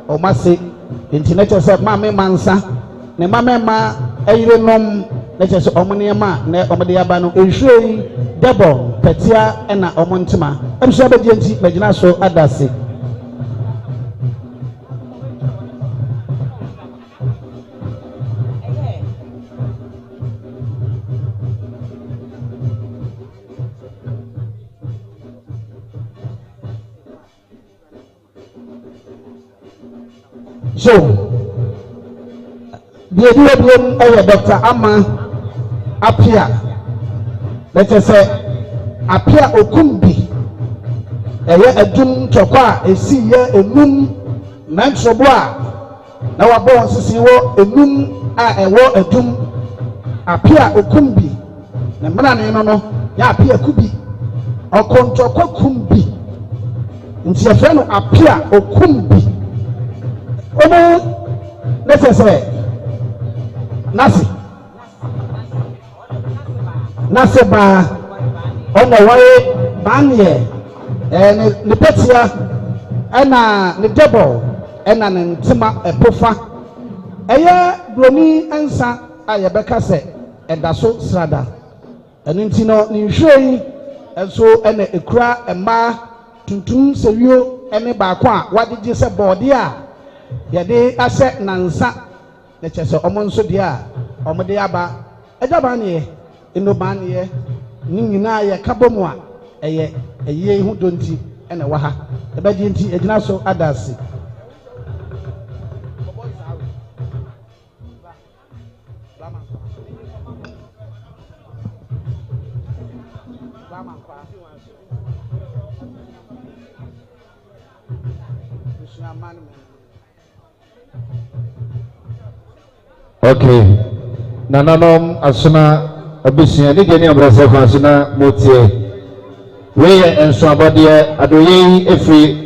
ɔmase nti ne kyɛ sɛ maame mansa ne ma mema ayire nom ne kyɛ sɛ ɔmo nneɛma na ɔmo de aba no nhwɛ yi dɛbɔ pɛtia ɛna ɔmo ntema ɛbisɛ bɛgye nti bɛgyina so adase. So, the idea of Dr. Ama Apia, let us say, Apia Okumbi, a doom chokwa, a sea, a moon, Mansobwa, now a born to see what a moon, a war, a doom, Apia Okumbi, the man, no, Yapia Kubi, or Conchoko Kumbi, and see a friend Apia Okumbi. Omo let's say nasi ba ono wae banye ne petia ena ne double ena ne ntima epofa eye broni ensa aye beka se eda so srada enu ntino ne nhwei enso ena ekura emma tuntum sewio ene ba ko a wadegye se bode a yɛde asɛ nansa na kyɛ sɛ ɔmo nso deɛ a ɔmo de aba ɛgyaba ne yɛ enoba ne yɛ ne nyinaa yɛ kaba mu a ɛyɛ ɛyɛ ho donti ɛna ɛwɔ ha ɛbɛgye nti ɛgyina so ada ase. Okay, nananom asuna abusua ni gani abrasa kwa asuna motie weye enso abade adoye efri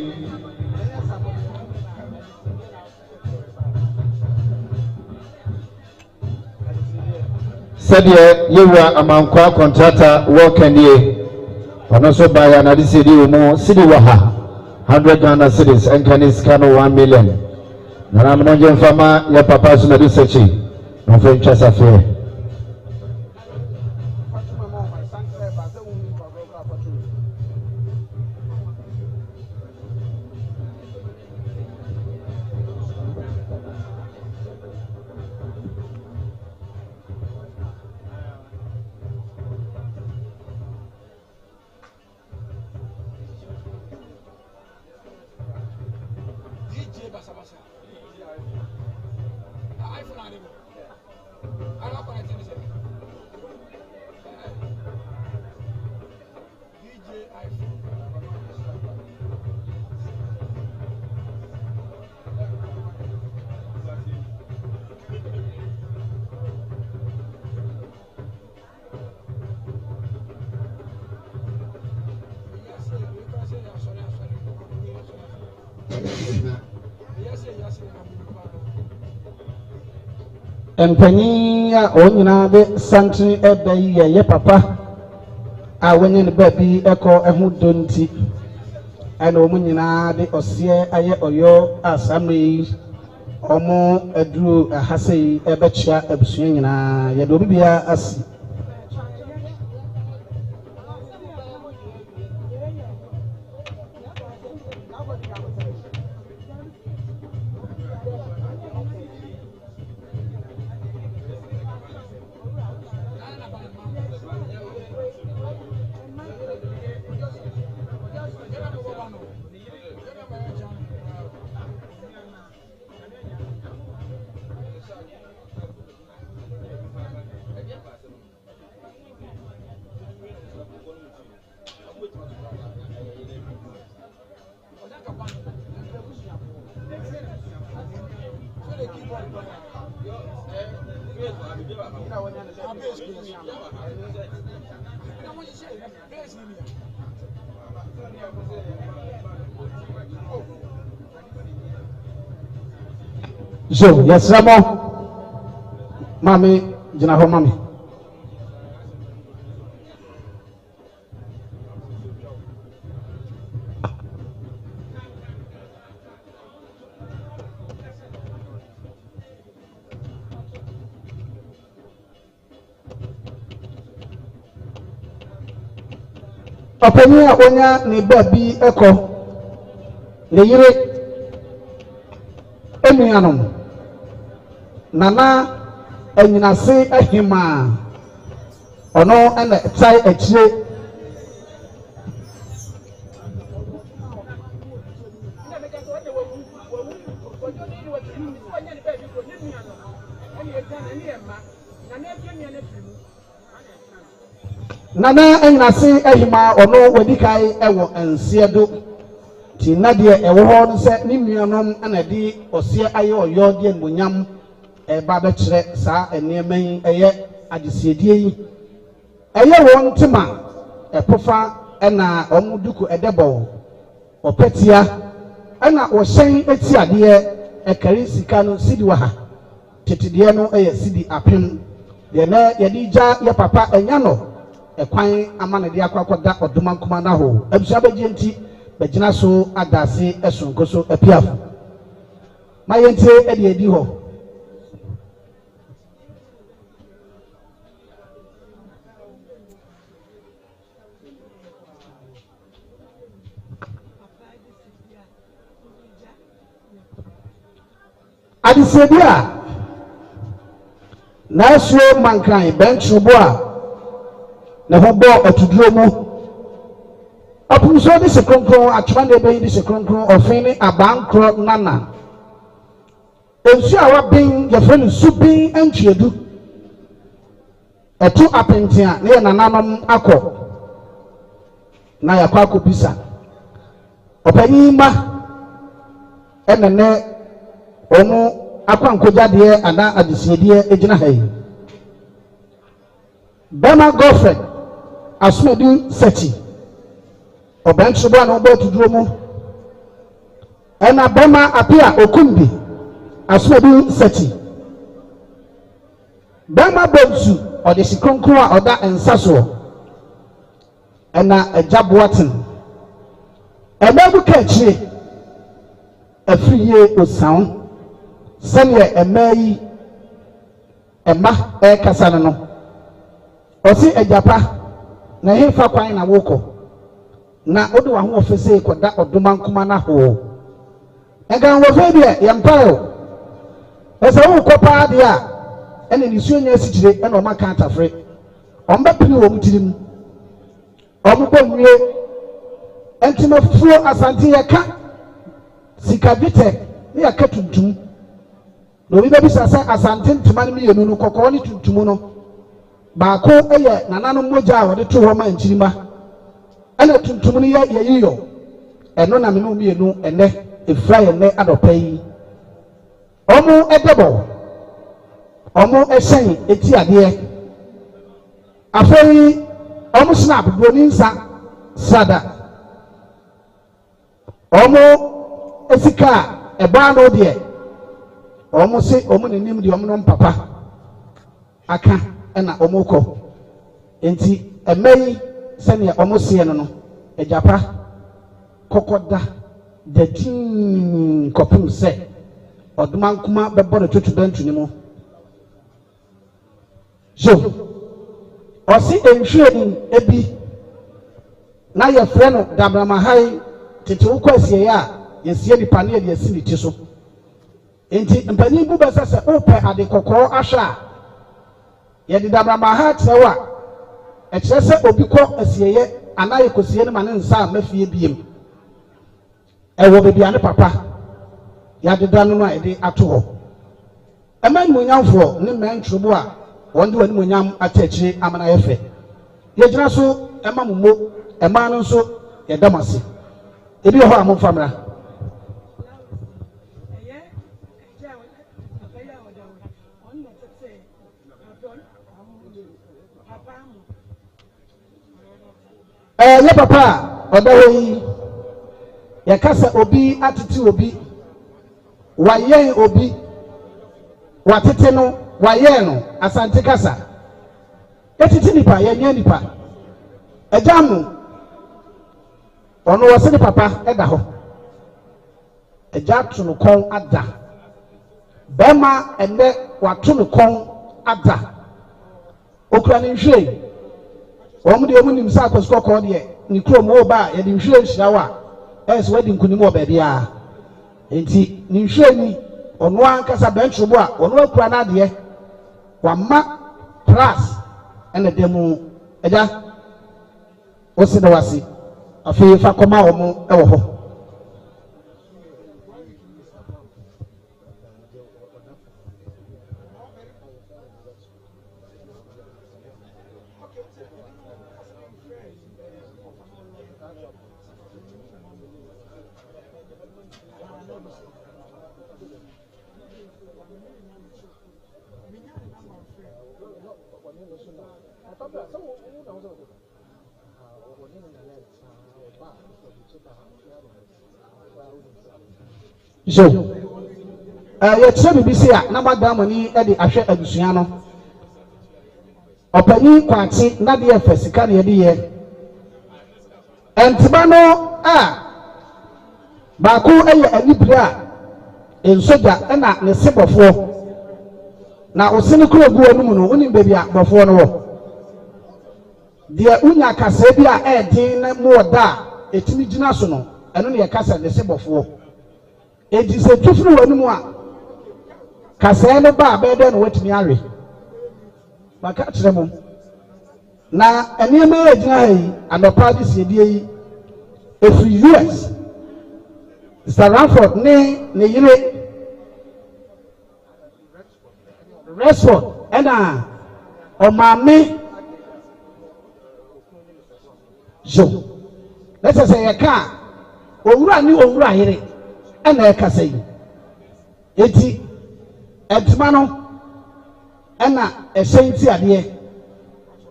sɛdeɛ yɛwura amankwa contractor wɔkanie ɔno nso baeɛ anade sɛdi wɔ mu sidi wɔ ha 100 Ghana cedis ɛnka ne sika no 1 million nananom ɔgye mfama yɛ papa Asumadu Sakyi no fo ntwa safɛ mpanyin a onyina de santri eda yi ye papa a wonye ne baabi ekọ ehu donti ana omu nyina de ɔseɛ ayɛ ɔyɔ asamei ɔmo aduro ahasei ɛbɛkyia abusua nyina yɛde obi bia asi So yes ramo mami jina ho mami openi a onya ni baby eko le yire enuanom nana enyinase ahima ono ene tai achire nana enyinase ahima ono wadikai ewo ensiedo ti nadie ewo ho nse ni nuanom ene di osie aye oyo die munyam ba be kire saa eneman eye agesiedie yi eye won tema epofa ena omuduku edebo opetia ena wo hyen eti ade ekari sika no sidi wa ha tetedie no eye sidi apem de na yedi ja ye papa Nyanor ekwan amane de akwakoda odumankuma na ho abusua beje nti begina so adase esonkoso apiafo mayente ede edi ho adisedia na so mankan benchubo a na ho bo atuduro mu apuso de sekronkron atwande be de sekronkron ofini abankro nana ensu a wabin ye frenu subin antwedu eto apentia na ye nananom akọ na yakọ akobisa opani ma enene onu akwankojade ana adisiedie ejina hayi bema girlfriend Asumadu Sakyi obanchubo na obo tuduro mu ena bema apia okumbi Asumadu Sakyi bema bonsu ode sikronkron a oda ensaso ena ejaboaten emebu kachire afriye osan sanye emayi ema kasana no osi ejapa na hefa kwan na woko na odo wa ho ofese koda odumankuma na ho egan wo fe bia yempayo ese wo kopa de a ene ni suonya sikire ene o maka atafre omba pini wo mutirim ombo nwie entima fuo asante yeka sikabite ne yaka tuntum no bi bisa sa asante ntima ne miyenu no kokko ne tuntum no baako eye nananom moja a wode to ho ma nchirima ana tuntum ne ye yiyo eno na me no miyenu ene efra ye ne adopa yi omo edebo omo ehyen eti ade afei omo snap broni nsa sada omo esika eba no de omo se omo nenim de omo no papa aka ena omo ko enti emei sene omo se no ejapa kokoda datin kopum se odumankuma bebo no tutu dantu ni mu so osi enhwe ni ebi na ye frɛ no dabrama hai tete ukwasie ya yesie nipa ne ye si ni ti so enti mpani bu besa se ope ade kokoro ahwa ye de dabrama ha trewa e kire se obi kɔ asieye anaye kosie ne mane nsa mafie biem e wo bebia ne papa ya de danu no e de ato ho eman munyamfo ne mentrubo a wonde wani munyam atachire amana yefe ye gina so ema mummo ema no so ye damase ebi ho amfamra ye papa odawo yi ye kasa obi atiti obi wayen obi watete no waye no asante kasa etiti nipa ye nya nipa ejamu ono wose ni papa eda ho eja to no kon ada bema ende wato no kon ada okura ni hwe omu de omu nim sa akosko ko de ni krom wo ba ye de hwe hira wa es wedi nkunim wo ba bia enti ni hwe ni ono ankasa benchrobo a ono akura na de wama class ene demu eja osi na wasi afi fa koma omo ewo ho so ye tse bi se a na madam ni e de ahwe adusua no opani kwati na de efesika na ye de ye entiba no a ba ko eye anibira ensoja na ne sebofo na osini kuro gu anu mu no unim bebi a bofo no wo de unya kasa bi a e din na mu oda etimi gina so no eno ne ye kasa ne sebofo edi se tufuru wanu mu a kasa no ba be de no watimi awe maka kire mu na enema ya gina yi anopa di se die yi efri US Stanford ne yire Resford ena omame jo let's say ka owura ni owura yire ena ekasa yi eti entuma no ena ehenti ade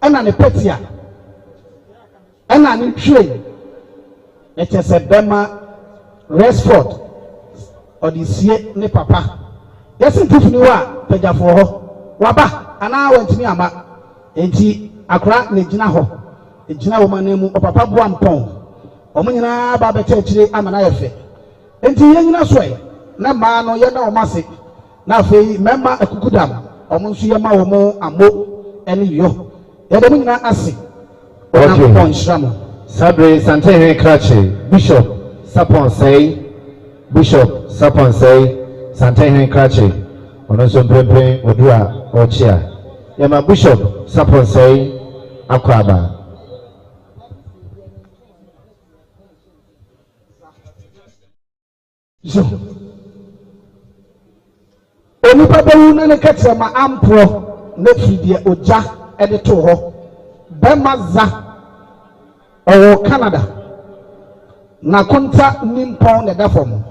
ena ne petia ena ne twe let's bema Resford odisie ne papa yesi tufuni wa pejafo ho waba ana wantimi ama enti akra ne gina ho egina wo manemu papa bua mpon omo nyina ba beta akire amana yefe enti yenyina soe na ma no ye na o mase na afei memma akukudam omo nso ye ma wo mo amo ene yo ye de nyina ase ona mpon shramo Sabre Santene Krache Bishop Sapon say Bishop Sapon say Santene Krache ono so prepare odua ochia yama Bishop Sapon say akwaba so oni papawu na ne katre ma ampro na fidie oja e de to ho bemaza o Canada na konta nimpon ne da fom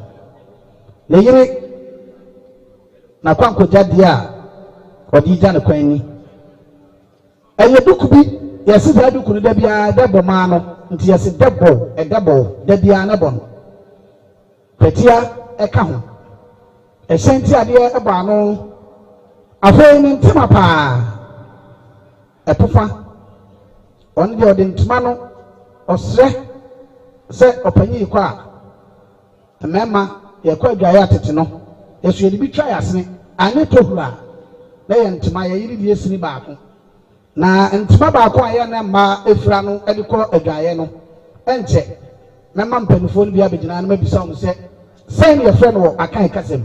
le yire na kwanko jade a odi ja ne kwan ni eye duku bi yesi da duku ne da bia da bo ma no nti yesi debo e debo da bia na bon petia e ka ho e senti ade e ba no afei ni ntima pa e pofa on de odi ntuma no osre se opanyi kwa mema ye kwa adwaye atete no yesu ye bi twa yasene ane tohura na ye ntuma ye yiri bi esini baako na ntuma baako aye na ma efira no e de ko adwaye no enche mema mpanifo no bi abegina na mabisa o se sen ye frɛ no akan kasem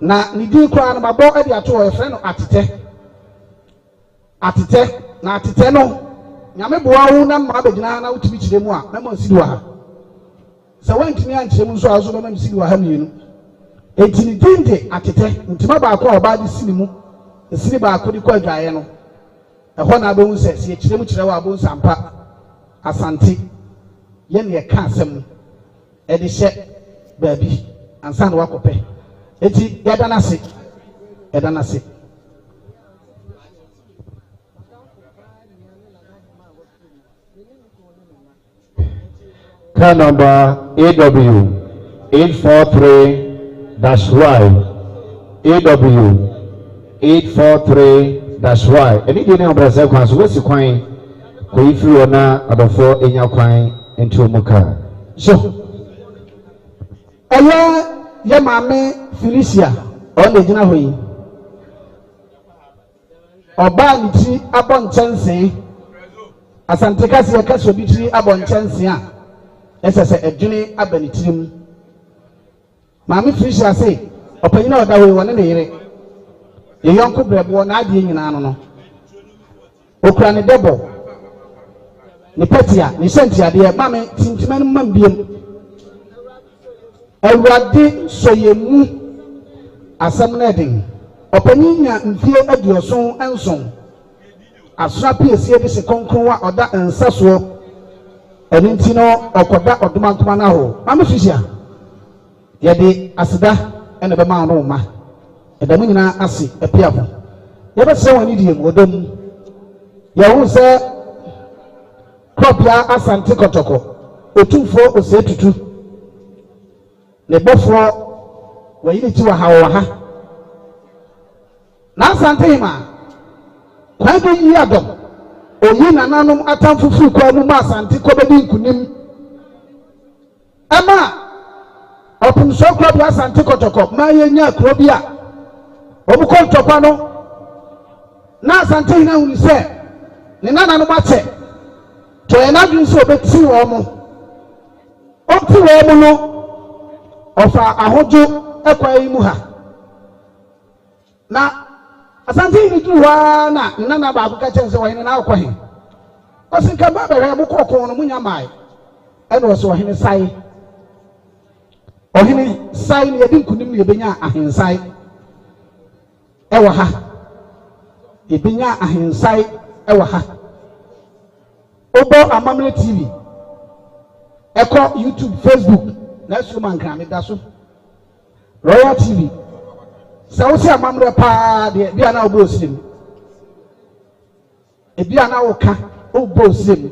na ni di kwa na mabɔ e de ato ye frɛ no atete na atete no nyame boa wo na ma begina na utimi kire mu a mema nsidi wa ha se wantimi ankire mu nso azo mema nsidi wa ha mienu etini dinde atete ntima baako a oba di sini mu sini baako di kwa adwaye no ɛhɔ na abɛhu sɛ se kire mu kire wa abo nsampa asante ye ne ka asɛm e de hye baabi ansa na wakɔpɛ eti yɛda na se car number AW 843-Y AW 843-Y. Any day now, Brazil, so what's the coin? If you are not about in your coin into Muka. So, ya mame Felicia on the Jinahui. Oba niti abon chansi asante kasi ya kaso bitri abon chansi a esese edwene abanitirim mame Felicia say opanyina oda we wona ne yire ye yonko brebo na ade nyina no okura ne debo ne petia ne sentia de mame tintimani mambiem awurade soyemu asam na den opanyinya mfie adioson enson asra piesie de se konkron wa oda nsaso eninti no okoda odomankoma na ho mame Felicia ye de asida ene be ma no ma edam nyina ase epiafo ye be se wani die modom ye hu se kopia asante kotoko otumfo osetutu ne bofro wayini ti wa ha na asante hima kwaga yi adom oyi nananom atamfufu kwa mu asante kobedi nkunim ama opumso kopia asante kotoko ma yenya krobia obuko ntokwa no na asante hina huni se ne nananom ate to enadun so beti wo mo opti wo mo no ofa ahojo ekwa yi mu ha na asante ni duwa na nana ba ka chense wo hene na akwa he osinka ba bere mu kokon no munya mai ene wo so hene sai ohene sai ni yedi nkunim ni yebenya ahensai ewo ha yebenya ahensai ewo ha obo amamre TV eko YouTube Facebook na suman kan me daso Royal TV sawusi amamre pa de bia na obo osim e bia na woka obo osim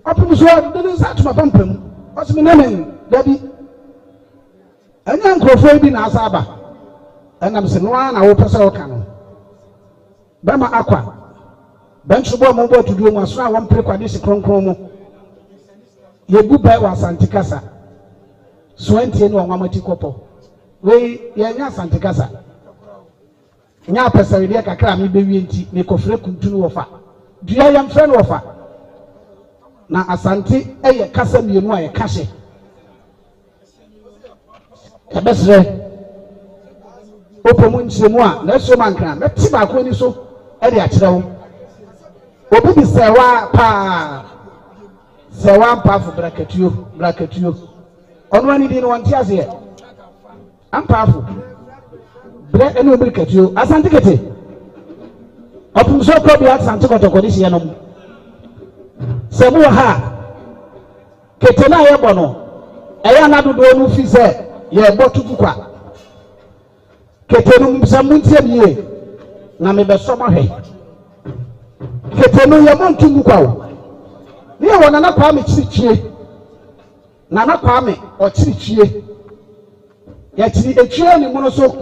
apum so de satuma pampam osimi na men dabi anya nkrofo bi na asaba enam se no na wo pesa woka no bama akwa benchubo mo bo tuduo mu aso a wo mpre kwade se kronkron mu yebu bai wa santikasa suwentie no nwamati kopo we yenya santikasa nya pesa we de kakra me bewie nti me kofre kuntunu wofa dua yam fre no wofa na asante eye kasa mienu a ye kahye ebesre opomu nchemu a na so mankra meti ba ko ni so e de akire wo obi bi sewa pa sewa mpafu brakatuo onu ani di no wanti ase ampafu bre enu brakatuo asante kete opum so ko bi asante kotoko di se no sebu ha kete na ye bono eya na dodo nu fi se ye botutu kwa kete nu msamuntie biye na me besomo he kete nu ye montu kwa wo ni e wona na kwa me chirichie na na kwa me o chirichie ya chiri echie ni mu no so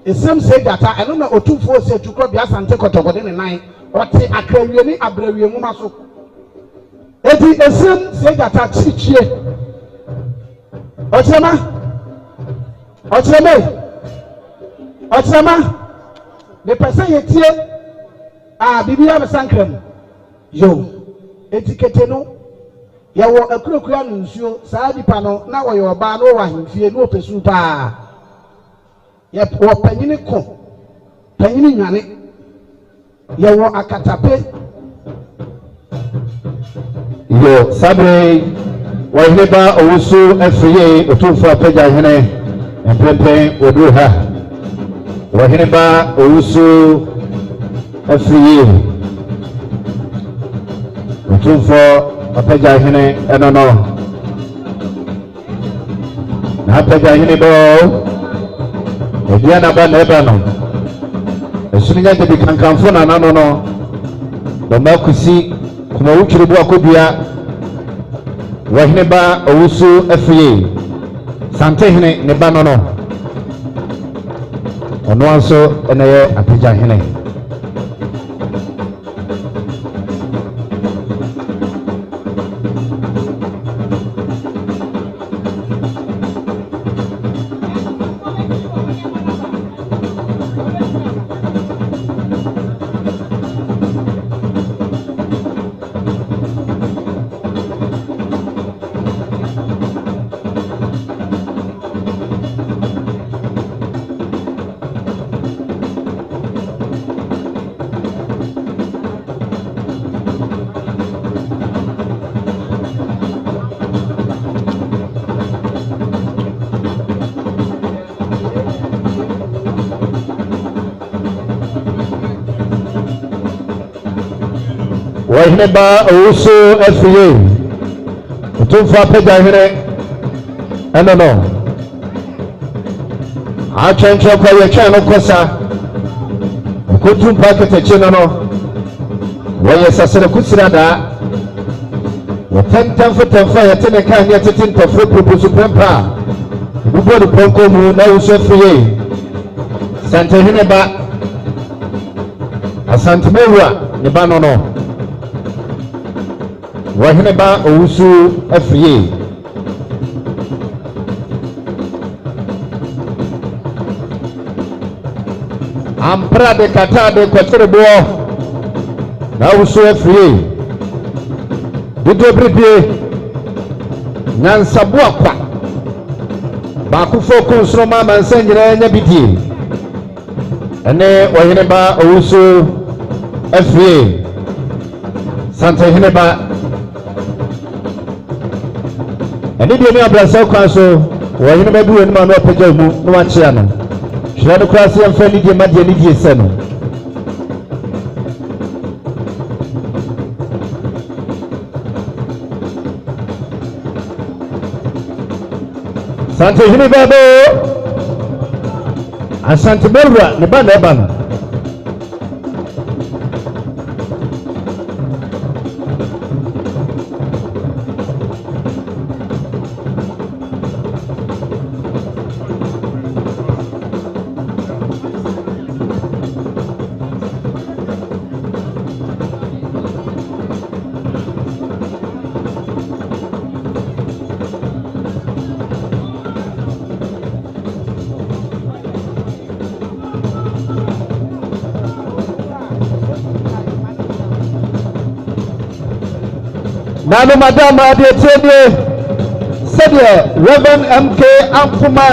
esem se data eno na otumfo se tukro bia sante kotokode ne nan ote akrawie ni abrawie mu ma so eti esem se data chirichie ochema de pesa yetie bibia besankram yo etikete no yawo akurokura no nsuo saa dipa no na wo ye oba no wa hemfie no opesu pa ye wo panyini ko panyini nwane yawo akatape yo sabre wa heba owusu afriye otumfa peja hene empepe odu ha wa heba owusu afriye otumfa apeja hene enono na apeja hene bo edia na ba na eba no esuninya de kankanfo na nano no bo makusi kuma wuchiribu akodua wa hene ba owusu afriye sante hene ne ba no ɔno nso ɛna yɛ apagya hene. Wahine ba owusu afiye otumfo apagya hene ɛno no atwɛntwɛ kwa yɛtwɛn no kɔsa okotumpa ketekye no no wɔyɛ sasere kusiradaa wɔtɛmtɛmfotɛmfo a yɛte ne kaa ne yɛtete ntɔforo purupurusu prɛmpa a bubɔ ne pɔnkɔ mu na owusu afiye santehene ba asantemewura ne ba no no Wahine ba owusu afiye ampra de kata de kwatreboɔ na owusu afiye didobrebie nyansaboa kwa baakofo konsroma mansa nyinaa nya bidie ɛne wahine ba owusu afiye santehene ba ɛne deɛ ne abrasa kwan so wɔhene ba bi wɔ anim a na ɔpagya mu na wakyea no hwɛ no koraa sɛ yɛmfa ne deɛ ma deɛ ne die sɛ no santehene ba bo asantemewura ne ba na ɛba no Nanu madam adietede said Reverend MK Ampuma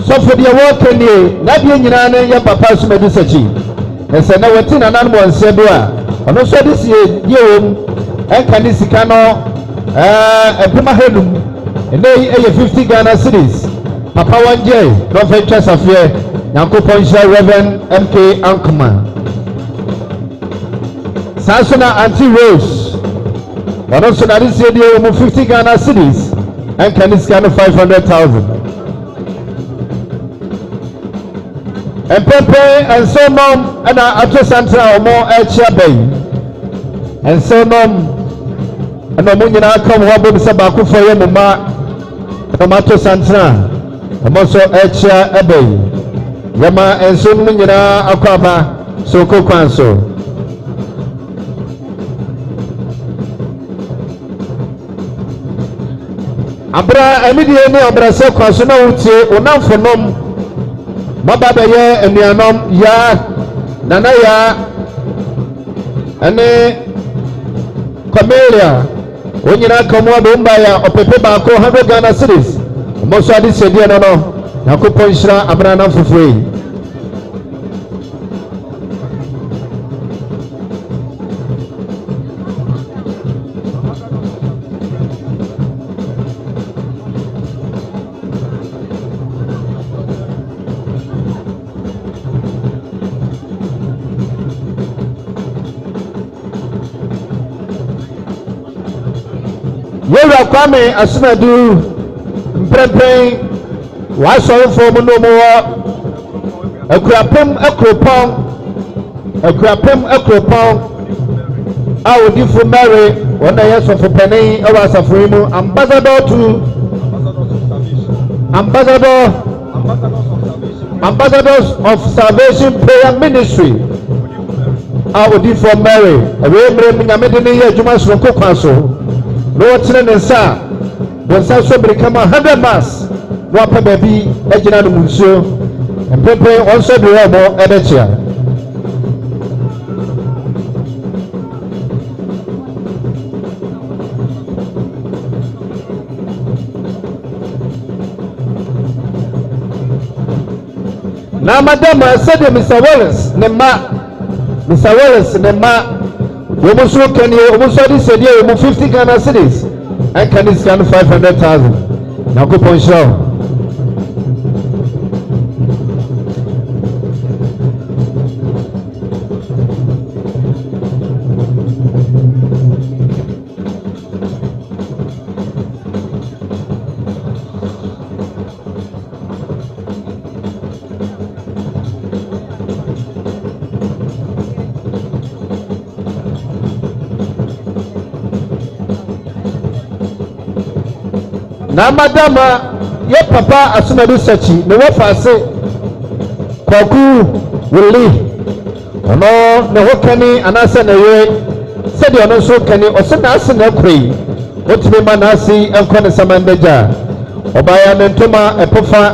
so for the work ni na die nyina ne ya papa Asumadu Sakyi ese na wati na nan mo nse do a ono so de sie yewom enka ni sika no ebima henum ene eye 50 Ghana cedis papa wanje no fe twa safie Nyankopɔn hyɛ Reverend MK Ampuma Sasuna Auntie Rose But also that is the 50 Ghana cedis and can this kind of 500,000. And Pepe and so mom and Ato Santa or more Elcha Bay. And so mom and the moon come home Sabaku for Yamma Tomato Santa and also Elcha Bay. Yama and so Munina Akaba Soko Kwanso. Abra emidie ne abra se kwaso na wutie onamfonom mababa ye enuanom ya nana ya ene Camelia onyina kamwa do mba ya opepe baako 100 Ghana cedis mo so ade sedie no no Yakopɔn hyira abra na fofoi Yewura Kwame Asumadu mprempren wasɔrefo mu no mo akurapem akropɔn a odifo Mary wɔna yɛ sɔfo panin ɛwɔ asafo yi mu ambassador Ambassadors of Salvation Prayer Ministry. I would do for Mary. A way bring a medicine, you must look up so. No children and sir. When some become 100 mass, Wapa baby, Ejina Monsieur, and Pepe also do more editor. Now, Madam, I said, Mr. Wallace, Mr. Wallace, you must look and you almost said you move 50 Ghana cities. I can discount 500,000. Now, go on show. Na madama ye papa Asumadu Sakyi ne wofa se kwaku wuli ono ne hokani anase ne ye se de ono so kani o se na ase na kuri otime ma na asi enko ne samandeja obaya ne ntoma epofa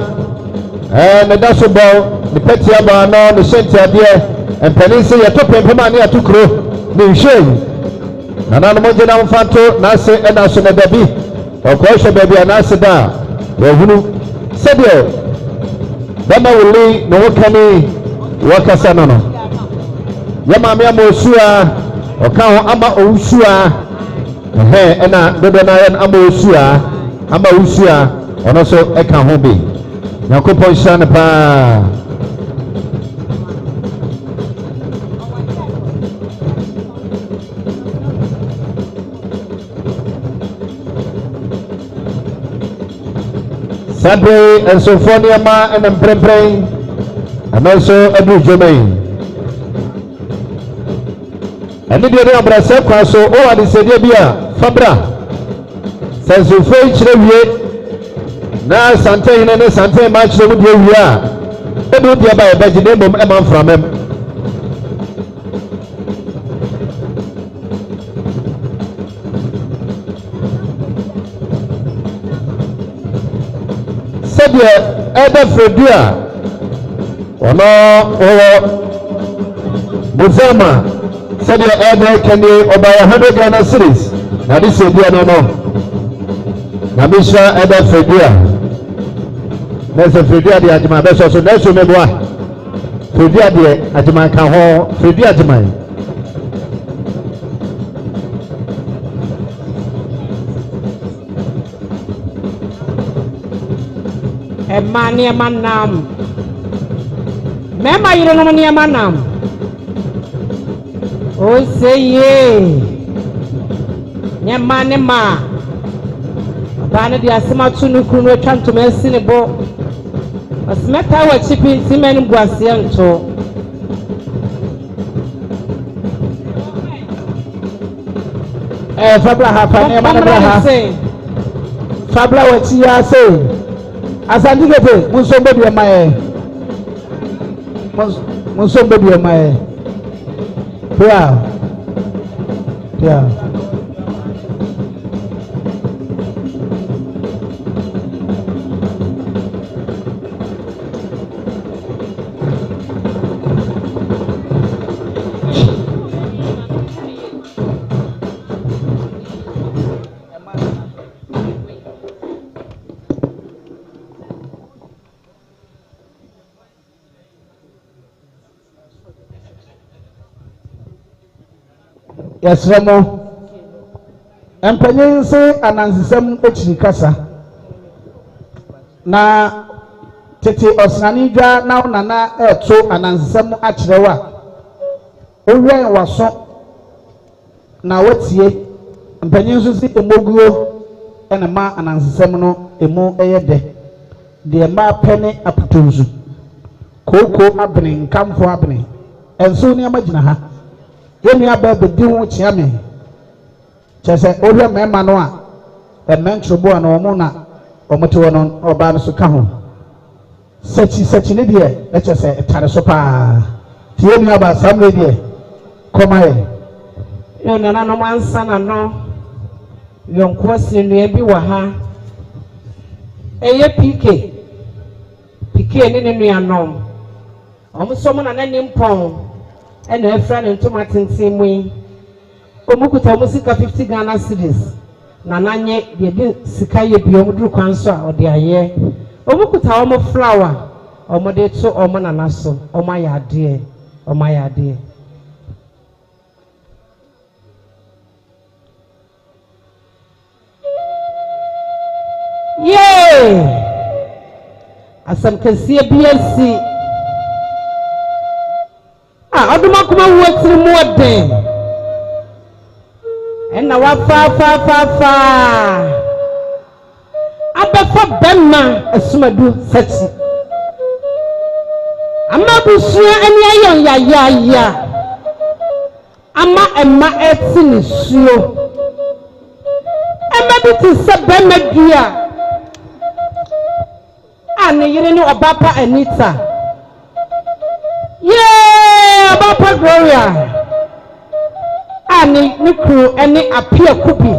ne daso bo ne petia ba no ne shenti ade empani se ye to pempema ne atukro ne hwei na na mo gina mfanto na ase na so ne dabi okosho baby anasida wahunu sedio bama wuli no wakani wakasa nono yama me amosua okaho ama osua ena dodo na yan amosua ama osua ono so eka ho bi yakopon sha ne pa Sabre and Sophonia Ma and Prempreng and also Abu Jomay. And the other Brasa Quaso, oh, and the Sedibia, Fabra. Says you French Revier. Now Santa and Santa match the wood we are. They don't buy a badge name of Emma from him. Sadia Eda Fredia Ono Buzama Sadia Eda Kanye Obaya 100 Ghana cities. Now this is Dia no. Namisha Eda Fredia. There's a Fredia the Ajima. That's also next to me. Fredia the Ajima Kaho Fredia Ajima. Mania manam. Mema you don't know near manam. Oh say ye. Nyamanema. Bana di Asumadu no kunu twan to mercy ne bo. Asmeta wa chipi simen buase nto. Fabla hafa ne manabra. Fabla wa chi ya say. Asandigete musombe bi emaye musombe bi emaye yeah Yes, Ramo. Empanyin se anansisem ekiri kasa. Na tete osnani dwa na nana eto anansisem akyerewa. Owen waso na watie. Empanyin so si emoguo ena ma anansisem no emu eyede. De ma pene aputunzu. Koko abene nkamfo abene. Enso ni amagina ha. Yemi abebe di ho chia me chese ohwe mema no a mentrobo na omo na omote wono oba no so ka ho Sakyi ne deɛ ɛkyɛ sɛ ɛtare so paa tie mi aba sam ne deɛ kɔma yɛ yo nana no mansa na no yonko sinua bi wɔ ha eye PK ne ne nua no ɔmo so mo na ne mpɔn ɛna afra ne ntoma tenten mu yi ɔmo kuta ɔmo sika 50 Ghana cedis na nanye de bi sika ye bi ɔmo duru kwan so a ɔde ayɛ ɔmo kuta ɔmo flower ɔmo de to ɔmo nana so ɔmo ayɛ adeɛ yay asam kɛseɛ bi asi ɔdoma kuma wo tiri mu ɔden ɛna wafa abɛfa bɛma Asumadu Sakyi ama busua ani ayɔn yaya ama ɛma ɛti ne suo ɛma bi ti sɛ bɛma dua ne yere ne ɔbapa Anita ɔbapa Gloria ne kuru ne apia kubi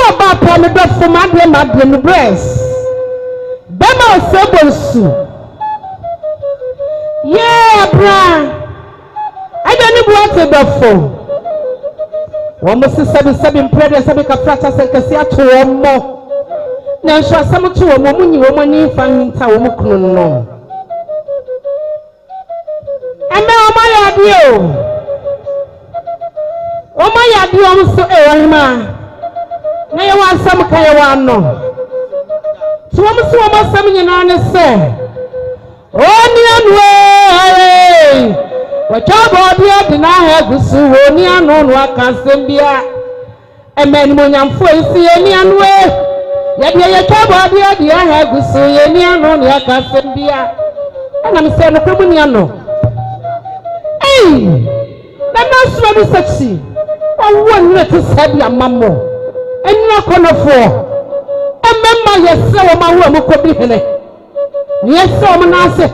ɔbapa me dɔfo madeɛ me breast bɛma ɔsɛbɔ nsu bra ɛdɛ ne buate dɔfo wɔn mo sɛbi mpɛrɛ sɛbi kafrata sɛ kɛse ato wɔn mo na nso asɛm to wɔn mo nyi wɔn ani fa nta wɔn kunu no ɛmɛ wɔn ayɛ adeɛ wɔn so wɔn ma na yɛ wɔ asɛm ka yɛ wɔ ano so wɔn so wɔn asɛm nyinaa ne sɛ Nyanor wɔtwa bɔɔdeɛ de na ha gu so Nyanor no aka asɛm bia ɛmɛ animonyamfo esi Nyanor yɛdeɛ yɛtwa bɔɔdeɛ de ha gu so Nyanor no aka asɛm bia ɛna me sɛ no kɔmu Nyanor na Asumadu Sakyi ɔwɔ nnɛ te sɛ bi amamɔ ɛnna kɔnɔfoɔ ɛmɛma yɛsɛ wɔn awo mu kɔ bi hene yɛsɛ wɔn n'ase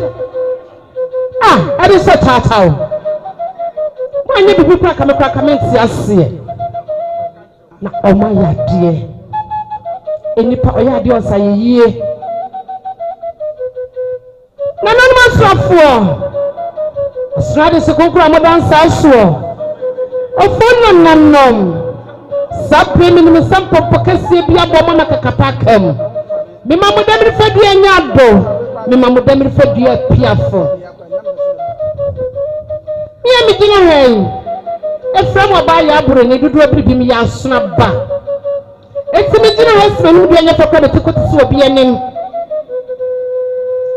ɛde sɛ taataw wɔanyɛ bibi kura kame nti aseɛ na ɔmo ayɛ adeɛ enipa ɔyɛ adeɛ ɔsa yɛ yie na nanom asrafoɔ asrade se konkura mo dansa asoɔ ɔfo nom sapre minimum sampo pokasie bi abɔ mo na kakapa kam mema mo demir fadua nya do mema mo demir fadua piafo mi gina hɛn efram oba ya aburo ne dudu abribi mi ya asona ba eti mi gina hɛn sima no bia nya papa de tikoti so obi anim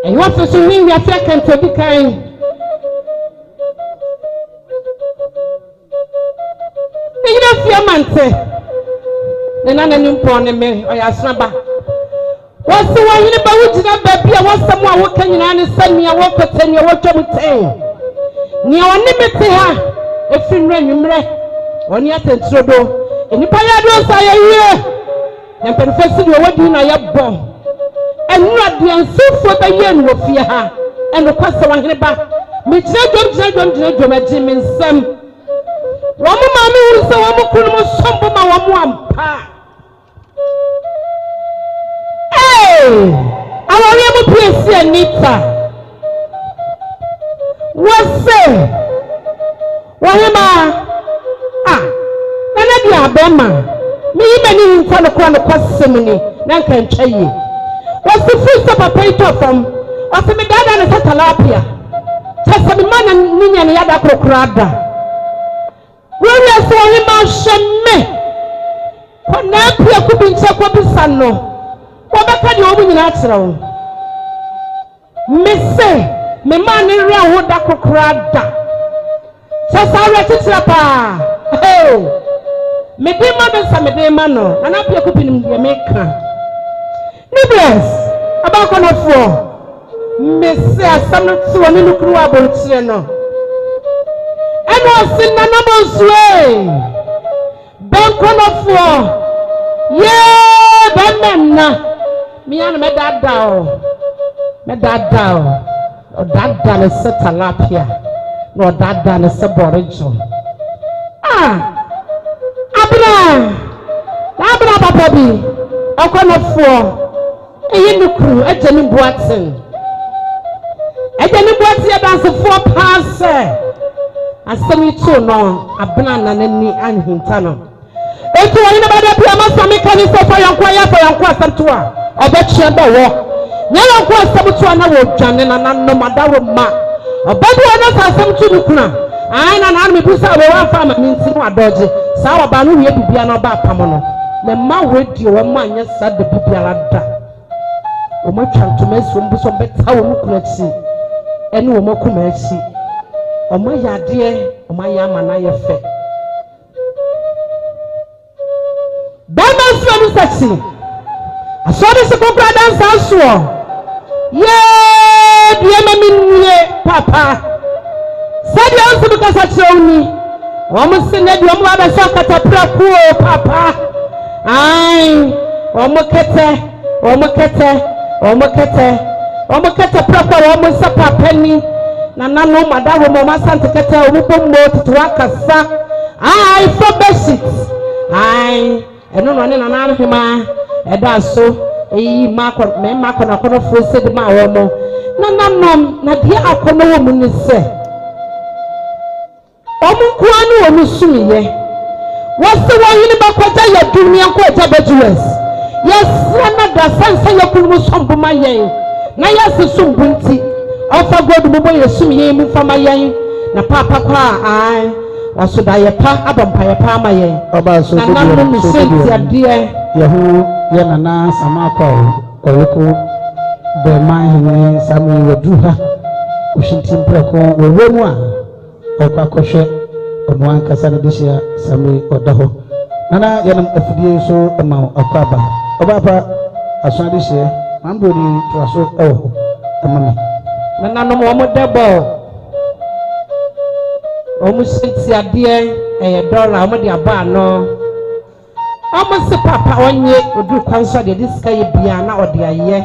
ɛyi wa so hin ya fia kan to bi kan ni gina fia mante nana nimpɔ ne me ɔyɛ asraba wɔsi wɔhene ba wogina baabi a wɔsɛm a wɔka nyinaa ne sɛ nea wɔkɔtɛ nea wɔtwa mu tɛn nea ɔne me te ha efi nnura nwummerɛ ɔne atɛnturodo nnipa yɛ ade ɔsa yɛyie na mpanyinfoɔ si deɛ wɔdi na yɛbɔ ɛnura deɛ nsofo bɛyɛ no wɔ fie ha ɛnokɔ sɛ wɔhene ba megyina dwom agye me nsɛm wɔn mo maame wuru sɛ wɔn mo kunu mo sɔmbo ma wɔn mo ampa awɔre mo pie si Anita wɔse wɔhema nana di abɛma meyi m'ani nta no kora no kɔsɛm ni na nka ntwa yie wɔse firi sɛ papa yi tɔ fam wɔse me dada ne sɛ talapia kyɛ sɛ me ma na ne nya ne yɛda korokora ada wɔyɛ sɛ wɔhema hyɛ me kɔna apia kubi nkyɛ kɔ bisa no wɔbɛka deɛ wɔn nyinaa kyerɛ wo mese me ma ne rea wo da kokora da sɛ saa werɛ kyekyerɛ paa mede ma bɛsa mede ma no nana apia kubi nim deɛ meka nibless abakɔnɔfoɔ mese asɛm no te wɔ ne nukuru wɔ abɔnkyerɛ no ɛna ɔse nanabɔ nsue bɛnkɔnɔfoɔ bɛmɛnna me and me dada o dada le se tilapia no dada le se borijo abra papa bi okonofo eyi nukru ejeni boatin e dansefo pass asemi tu no abna nanani anhinta no etu woni na bada pia masami kani so for yankwa asanto a obetwe ba wo nyala kwa asamto na wo dwane na nanno madawo ma obadu na asamto nukuna ai na me busa wo wa fa ma minti no adoje sa wa ba no wie bibia na ba apam no me ma wedi wo ma anya sa de bibia la da o ma twantoma so mbuso beta wo nukuna chi ene wo makuma chi o ma yade o ma ya mana ye fe Bama swanu Sakyi asori se kokra dansa so ye die maminye papa sadi ansu buka Sakyi omu sinne di omu aba so katapra ku papa ai omu kete prakwa omu sa papa ni na nanu madawo mo masante kete omu pommo tuwa kasa ai for basic ai eno no ne na hema eda so eyi makọ na kono fo se de ma wo mo na nanom na de akono wo mu ni se omu kuanu wo musumiye wose wo yini bakwaja ya dunia ko ja bejues yes na da sansa ya kunu sombo ma yen na yes sombo nti ofa god mo boye sumiye mu fama yen na papa kwa ai wasoda ye pa abampa ye pa ma yen oba so na nanom sentia de Yahu yana sama kwa oyeko be man sami waduha ushintim preko wewemu a okwakohwe ono ankasa ne dehia sami odaho nana yanam afidie so ama akwaba obapa aso dehia mamboni to aso ewo amami nana no mo debo o mu sentia de $1 mo de aba no Almost papa onye odu kwanso de diska ye bia na ode aye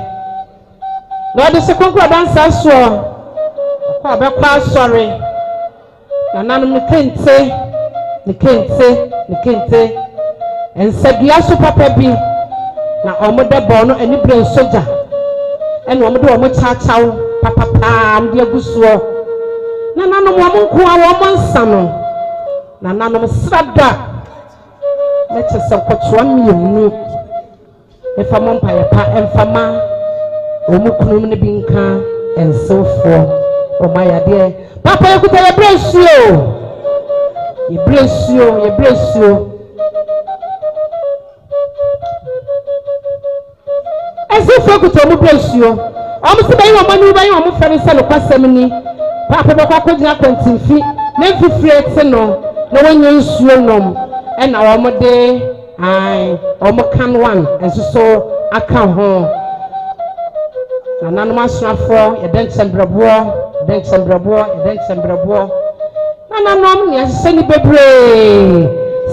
na ode se konkwa dansa so kwa be kwa sorry na nanum ne kente ensabia so papa bi na omode bo no ani bre soja ene omode omo chachaw papa am de agusuo na nanum omo nko a omo nsa no na nanum srada let's say kwatwan yemu efama mpaye pa enfama omukunu ne binka ensofo omayade papa ekuta ye blessio esofo ekuta mu blessio omusi bayi wa manu bayi wa mu fere se no kwasem ni papa be kwa kogina kwantimfi na mfifire te no na wanya nsuo nom ena wamode ai omokan one enso aka ho na nanoma asrafo yedensembrabo na nanom ne aseni bebre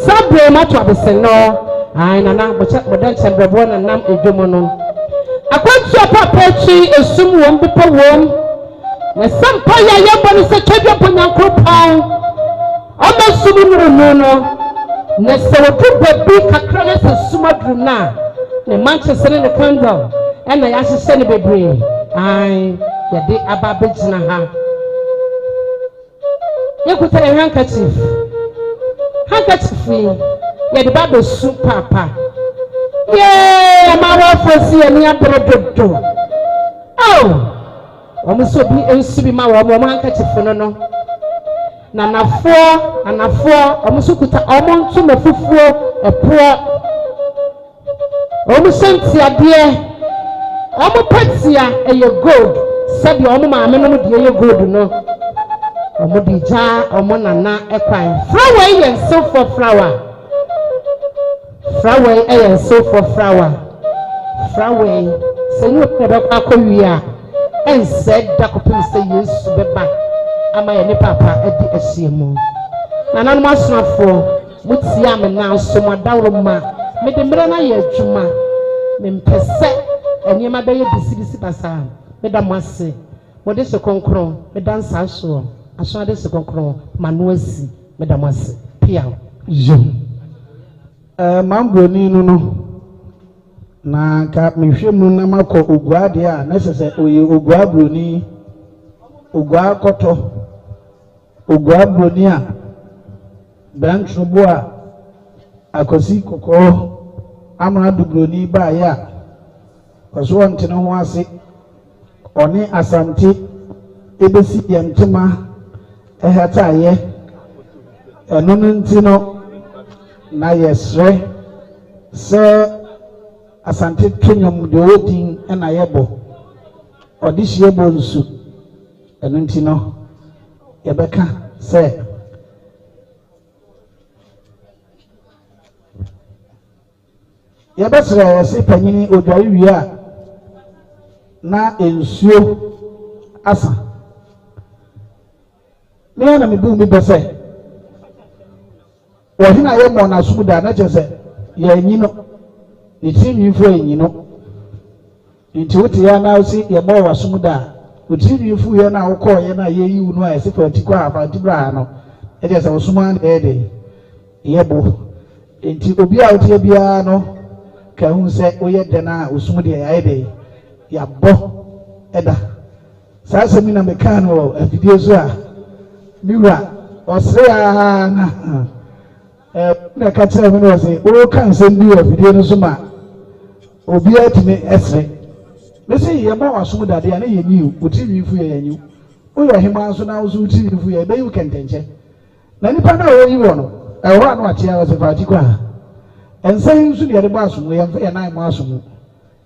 sabre mato abeseno ai na na bodensembrabo na nam edwomo no akwantu papa chi esum wom bipo wom na sampa ya yebo ne se twedwa ponyankopon omasum no na se wotu baby kakra na se Asumadu na ne Manchester ne candle ena ya hye ne bebre ai ya de ababegina ha yekuta handkerchief ya de babo su papa amara fosi ya ni abrododo omuso bi ensubi ma wo mo handkerchief no na nafo omusukuta omontu mafufuo epo omusentia de omupatia eye gold sabi omu maame no de eye gold no omudija omonana ekwan flower yen so for flower yen so for flower se you pebe kwa kowia ense dakopim se Yesu beba ama ye ne papa edi asiemu na nanum asrafo mutia me na so madawro ma me de mre na ye adwuma me mpese enema beye bisibisi basa meda mwase mode se konkron meda nsa so aso ade se konkron manuasi meda mwase pia yo mambroni no na ka mehwemu na makọ ogua de a na sese oye ogua broni ogua koto ogua broni a branchubo a akosi kokọ amra dubroni ba ya kwaso ntene ho ase oni asante ebesi yentema ehata ye enunu ntino na yesre se asante twenyom de odin na yebo odihie bo nsu enu ntino yebeka se yebesre se panyini odwari wi a na ensuo asa me na me bu mi bese wo hina ye mo na sumuda na chese ye nyino itimi fu enyino nti wote ya na osi ye bo wa sumuda utimi fu ye na ukọ ye na ye yiwu no a se fa tikwa afa tibra no e je se osuma na ede ye bo nti obi a wote bia no ka hu se oye de na osumude ya ede ya bo eda sasa mi na meka no afidie so a miwura osre a na na ka tell me no say o kan se bi afidie no so ma obi atime esre me say ye ma waso dade ya na ye niu otimi fu ye yanyu o ye hima so na so otimi fu ye be yu kentenche na nipa na o yi wo no e ho anu atia wa se fa tikwa ensan su de ba aso ye mfa ye na mo aso mu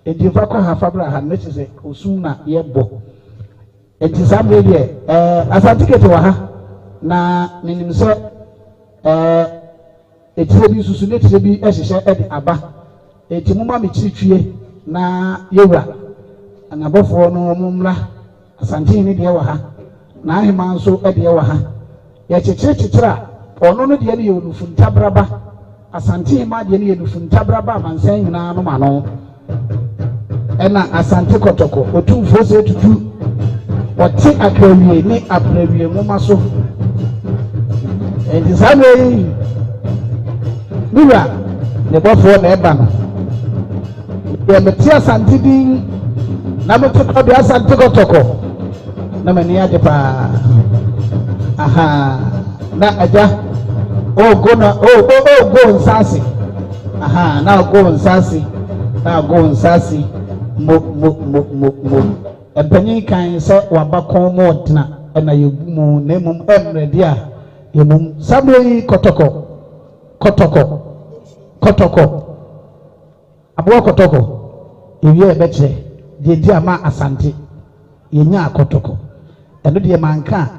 edi fa kwa ha fabra ha ne se osum na ye bo enti sabre de asantikete wa ha na minim se etire bi susu ne tire bi ehihye ede aba eti muma me chiritwie na yewura anabofo no mumra asante ne de wa ha na ahema nso ede wa ha ye chichira ono no de ne ye onufu ntabraba asante ma de ne ye onufu ntabraba mansan nyina no ma no ena asante kotoko otumfo se tutu oti akrawie ni aprawie muma so enti sabe Mira, ne bofo na eba no. Ye meti asante din na motoko de asante kotoko. Na mani ade pa. Aha, na aja. Go nsasi. Aha, na go nsasi. Na go nsasi. Mo. Empanyin kan se wabakon mo tena na yegumu na emum emre dia. Yemum sabe kotoko. Kotoko abo kotoko ewie beche de di ama asante yenya kotoko eno de manka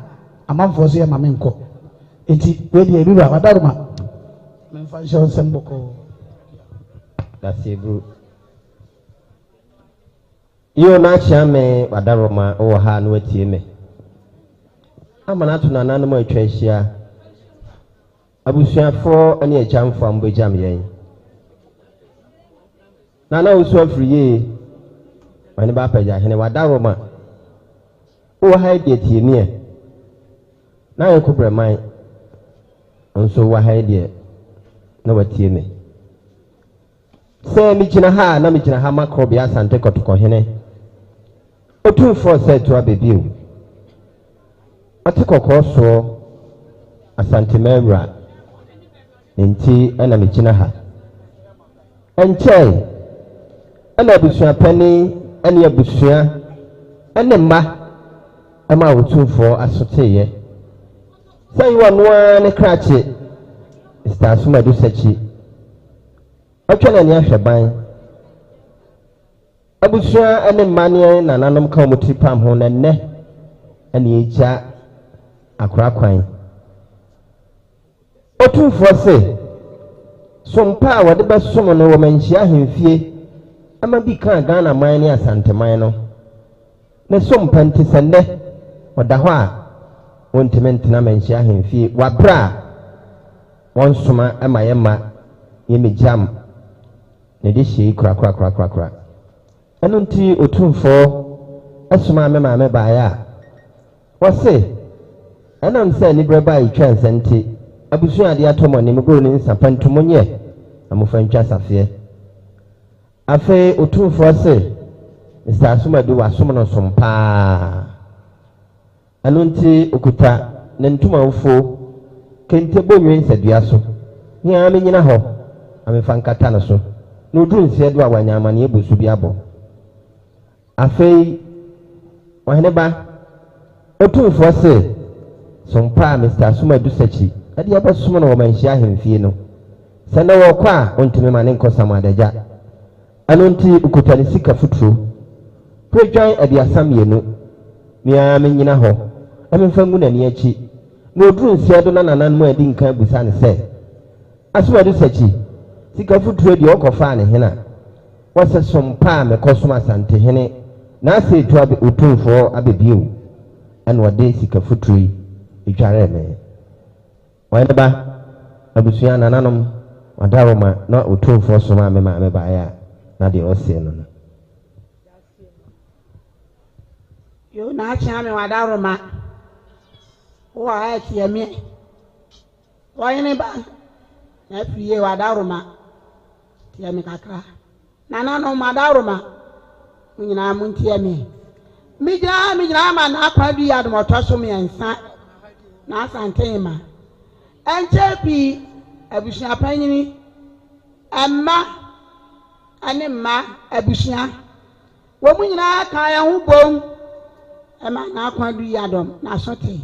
amanfo so ye mamenko enti we de ebiwa wadaruma memfa show semboko dasebru yo na chiame wadaruma o ha no atie me amana to nananu mo atwa hia abusuafo ane agyanfo ambojam yen na usu afriye wani ba paja hene wadaroma o ha de tiemie na yekobre man nso wa ha de na watieme se mi gina ha makro bia sante kotoko hene otumfo se to abebiu atikoko so asante mewra nti ana megyina ha enche ana busua pani ane abusua ane mma ama wotumfo asoteye sai wanwa ne krache Mr. Asumadu Sakyi atwana ne ahweban abusua ane mma ne nananom ka omotipam ho na nne ane eja akrakwan otumfo se sompa wade besom no wo manhia hemfie ama bi kan Ghana man ne asante man no ne sompa ntisende wada ho a wontimentina manhia hemfie wabra wonsoma ama yema yemejam ne de hye kra ɛno nti otumfoɔ asoma me maame baeɛ a wɔse ɛnam sɛ ne brɛ baa yɛtwa nsa nti abusua adeɛ atɔ mɔ ne megoro ne nsapa ntomo nyɛ na mofa ntwa safeɛ afei otumfoɔ se Mr. Asumadu wasom no som paa ɛno nti okuta ne ntoma wofo kente bonwe nsadua so ne a menyina hɔ amefa nkata no so na oduru nsia do a wanyama ne ebusu bi abɔ afei ɔhene ba otumfoɔ se som paa Mr. Asumadu Sakyi ɛde abɛsom no wɔ manhyia ahemfie no sɛ na wɔkɔ a ontumi ma ne nkɔsam adagya ɛno nti okuta ne sika futuro predwan aduasa mmienu mea menyina hɔ ɛmemfa ngu n'ani akyi na oduru nsia do na nananom adi nka abusa ne sɛ Asumadu Sakyi sika futuro deɛ ɔkɔfaa ne hena wɔsɛ som paa mekɔsom asantehene na asɛ etu otumfoɔ abɛbio ɛna ɔde sika futuro yi edware me wɔne ba abusua nananom wadaroma na otumfoɔ soma me maame baeɛ a na deɛ ɔsɛ no no yo na achia me wadaroma wo a tie me wɔne ba na fiye wadaroma tie me kakra nananom wadaroma nyina mu tie me migyina ma na akwa bi ya domotɔ so me nsa na asante ma enche pi abusua panyini amma ane ma abusua wo mu nyina kan ya ho bom ema na akwa bi ya dom na sote